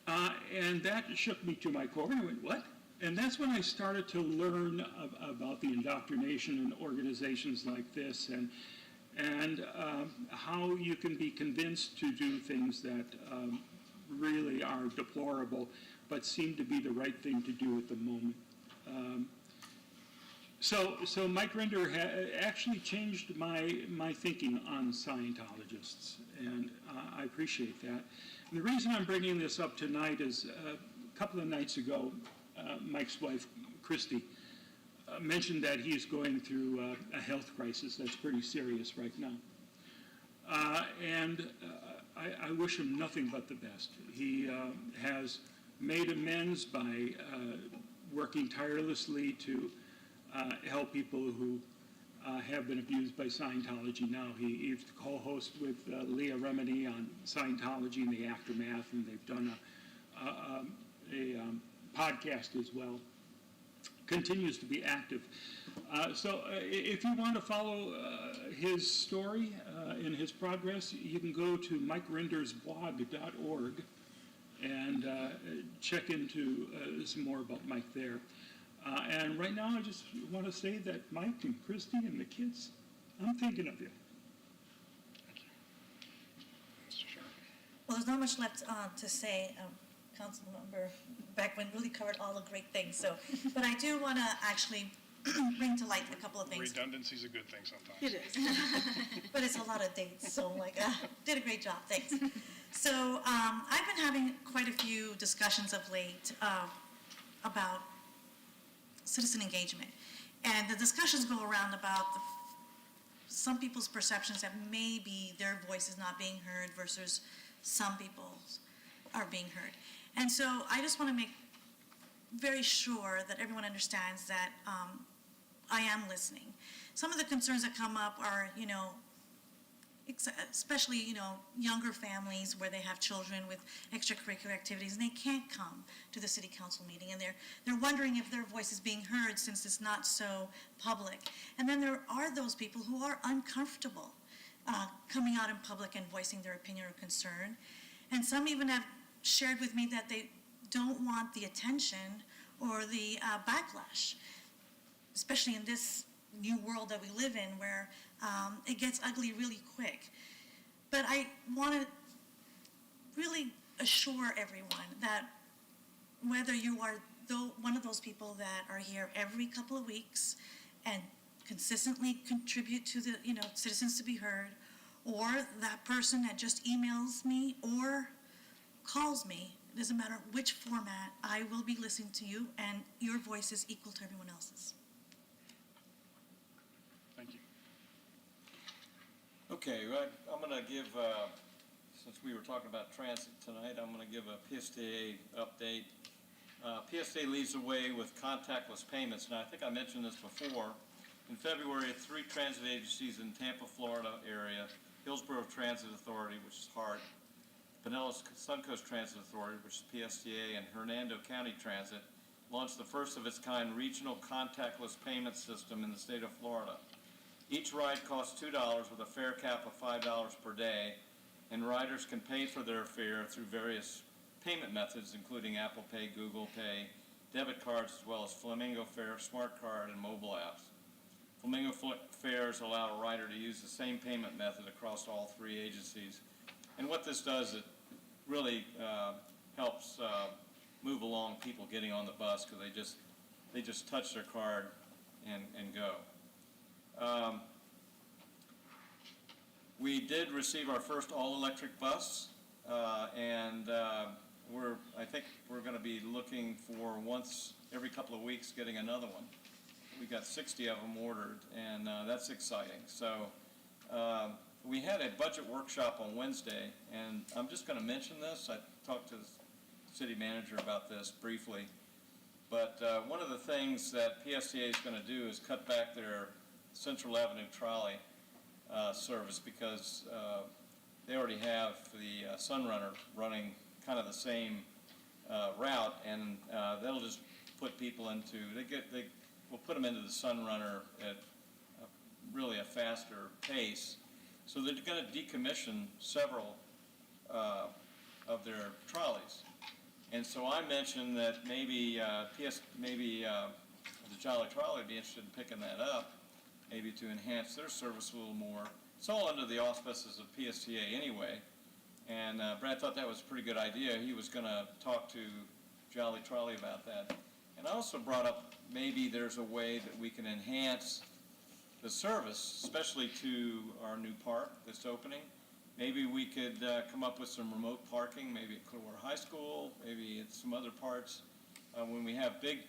And that shook me to my core. I went, what? And that's when I started to learn about the indoctrination in organizations like this, and how you can be convinced to do things that really are deplorable, but seem to be the right thing to do at the moment. So Mike Rinder actually changed my thinking on Scientologists, and I appreciate that. And the reason I'm bringing this up tonight is a couple of nights ago, Mike's wife, Christy, mentioned that he's going through a health crisis that's pretty serious right now. And I wish him nothing but the best. He has made amends by working tirelessly to help people who have been abused by Scientology now. He's the co-host with Leah Remini on Scientology and the Aftermath, and they've done a podcast as well. Continues to be active. So if you want to follow his story and his progress, you can go to mikerendersblog.org and check into some more about Mike there. And right now, I just want to say that Mike and Christy and the kids, I'm thinking of you. Well, there's not much left to say. Councilmember Beckman really covered all the great things. So, but I do want to actually bring to light a couple of things. Redundancy is a good thing sometimes. It is, but it's a lot of dates. So, did a great job. Thanks. So, I've been having quite a few discussions of late about citizen engagement, and the discussions go around about some people's perceptions that maybe their voice is not being heard versus some people's are being heard. And so I just want to make very sure that everyone understands that I am listening. Some of the concerns that come up are, especially, younger families where they have children with extracurricular activities and they can't come to the city council meeting, and they're wondering if their voice is being heard since it's not so public. And then there are those people who are uncomfortable coming out in public and voicing their opinion or concern. And some even have shared with me that they don't want the attention or the backlash, especially in this new world that we live in where it gets ugly really quick. But I want to really assure everyone that whether you are one of those people that are here every couple of weeks and consistently contribute to the citizens to be heard, or that person that just emails me or calls me, it doesn't matter which format, I will be listening to you, and your voice is equal to everyone else's. Thank you. Okay, I'm going to give, since we were talking about transit tonight, I'm going to give a PSTA update. PSTA leads the way with contactless payments, and I think I mentioned this before. In February, 3 transit agencies in Tampa, Florida area, Hillsborough Transit Authority, which is HART, Pinellas Suncoast Transit Authority, which is PSTA, and Hernando County Transit, launched the first of its kind regional contactless payment system in the state of Florida. Each ride costs $2 with a fare cap of $5 per day, and riders can pay for their fare through various payment methods, including Apple Pay, Google Pay, debit cards, as well as Flamingo Fare, Smart Card, and mobile apps. Flamingo Fares allow a rider to use the same payment method across all 3 agencies And what this does, it really helps move along people getting on the bus, because they just touch their card and go. We did receive our first all-electric bus, and I think we're going to be looking for once every couple of weeks getting another one. We got 60 of them ordered, and that's exciting. So we had a budget workshop on Wednesday, and I'm just going to mention this. I talked to the city manager about this briefly, but one of the things that PSTA is going to do is cut back their Central Avenue trolley service, because they already have the Sunrunner running kind of the same route, and that'll just put people into, we'll put them into the Sunrunner at really a faster pace. So they're going to decommission several of their trolleys. And so I mentioned that maybe the Jolly Trolley would be interested in picking that up, maybe to enhance their service a little more. It's all under the auspices of PSTA anyway. And Brad thought that was a pretty good idea. He was going to talk to Jolly Trolley about that. And I also brought up maybe there's a way that we can enhance the service, especially to our new park that's opening. Maybe we could come up with some remote parking, maybe at Clearwater High School, maybe at some other parts when we have big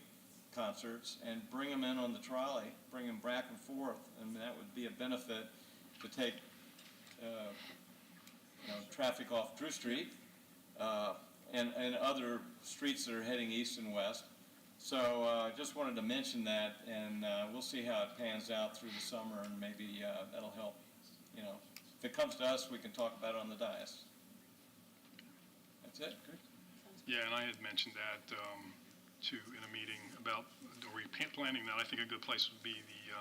concerts, and bring them in on the trolley, bring them back and forth, and that would be a benefit to take traffic off Drew Street and other streets that are heading east and west. So just wanted to mention that, and we'll see how it pans out through the summer, and maybe that'll help. If it comes to us, we can talk about it on the dais. That's it. Good. Yeah, and I had mentioned that too in a meeting about planning that. I think a good place would be the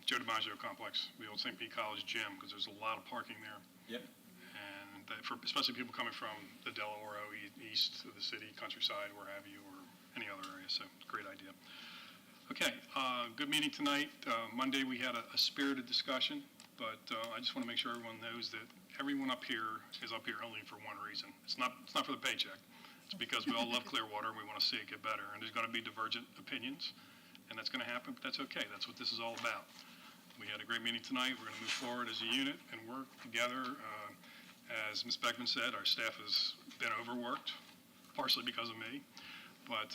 Joe DiMaggio complex, the old St. Pete College gym, because there's a lot of parking there. Yep. And especially people coming from the Delaware east of the city, countryside, where have you, or any other area. So great idea. Okay, good meeting tonight. Monday we had a spirited discussion, but I just want to make sure everyone knows that everyone up here is up here only for one reason. It's not for the paycheck. It's because we all love Clearwater and we want to see it get better. And there's going to be divergent opinions, and that's going to happen, but that's okay. That's what this is all about. We had a great meeting tonight. We're going to move forward as a unit and work together. As Ms. Beckman said, our staff has been overworked, partially because of me, but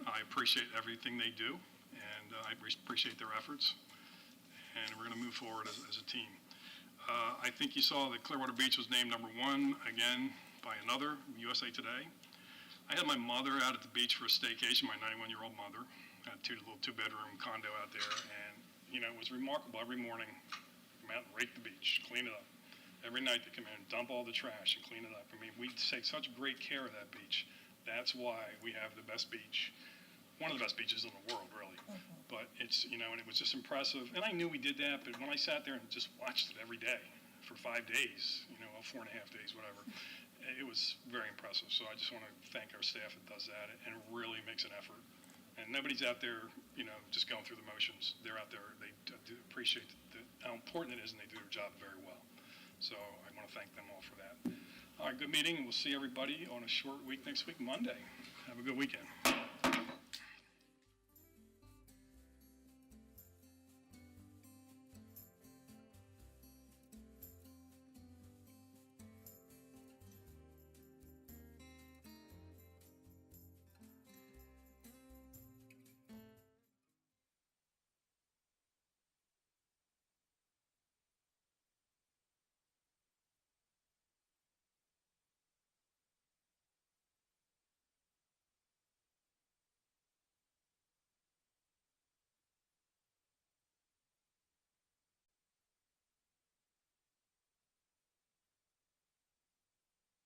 I appreciate everything they do, and I appreciate their efforts, and we're going to move forward as a team. I think you saw that Clearwater Beach was named #1 again by another, USA Today. I had my mother out at the beach for a staycation, my 91-year-old mother. I had a little two-bedroom condo out there, and it was remarkable. Every morning, come out and rake the beach, clean it up. Every night they come in and dump all the trash and clean it up. I mean, we take such great care of that beach. That's why we have the best beach, one of the best beaches in the world, really. But it's, and it was just impressive. And I knew we did that, but when I sat there and just watched it every day for 5 days, 4.5 days, whatever, it was very impressive. So I just want to thank our staff that does that and really makes an effort. And nobody's out there, just going through the motions. They're out there. They do appreciate how important it is, and they do their job very well. So I want to thank them all for that. All right, good meeting, and we'll see everybody on a short week next week, Monday. Have a good weekend.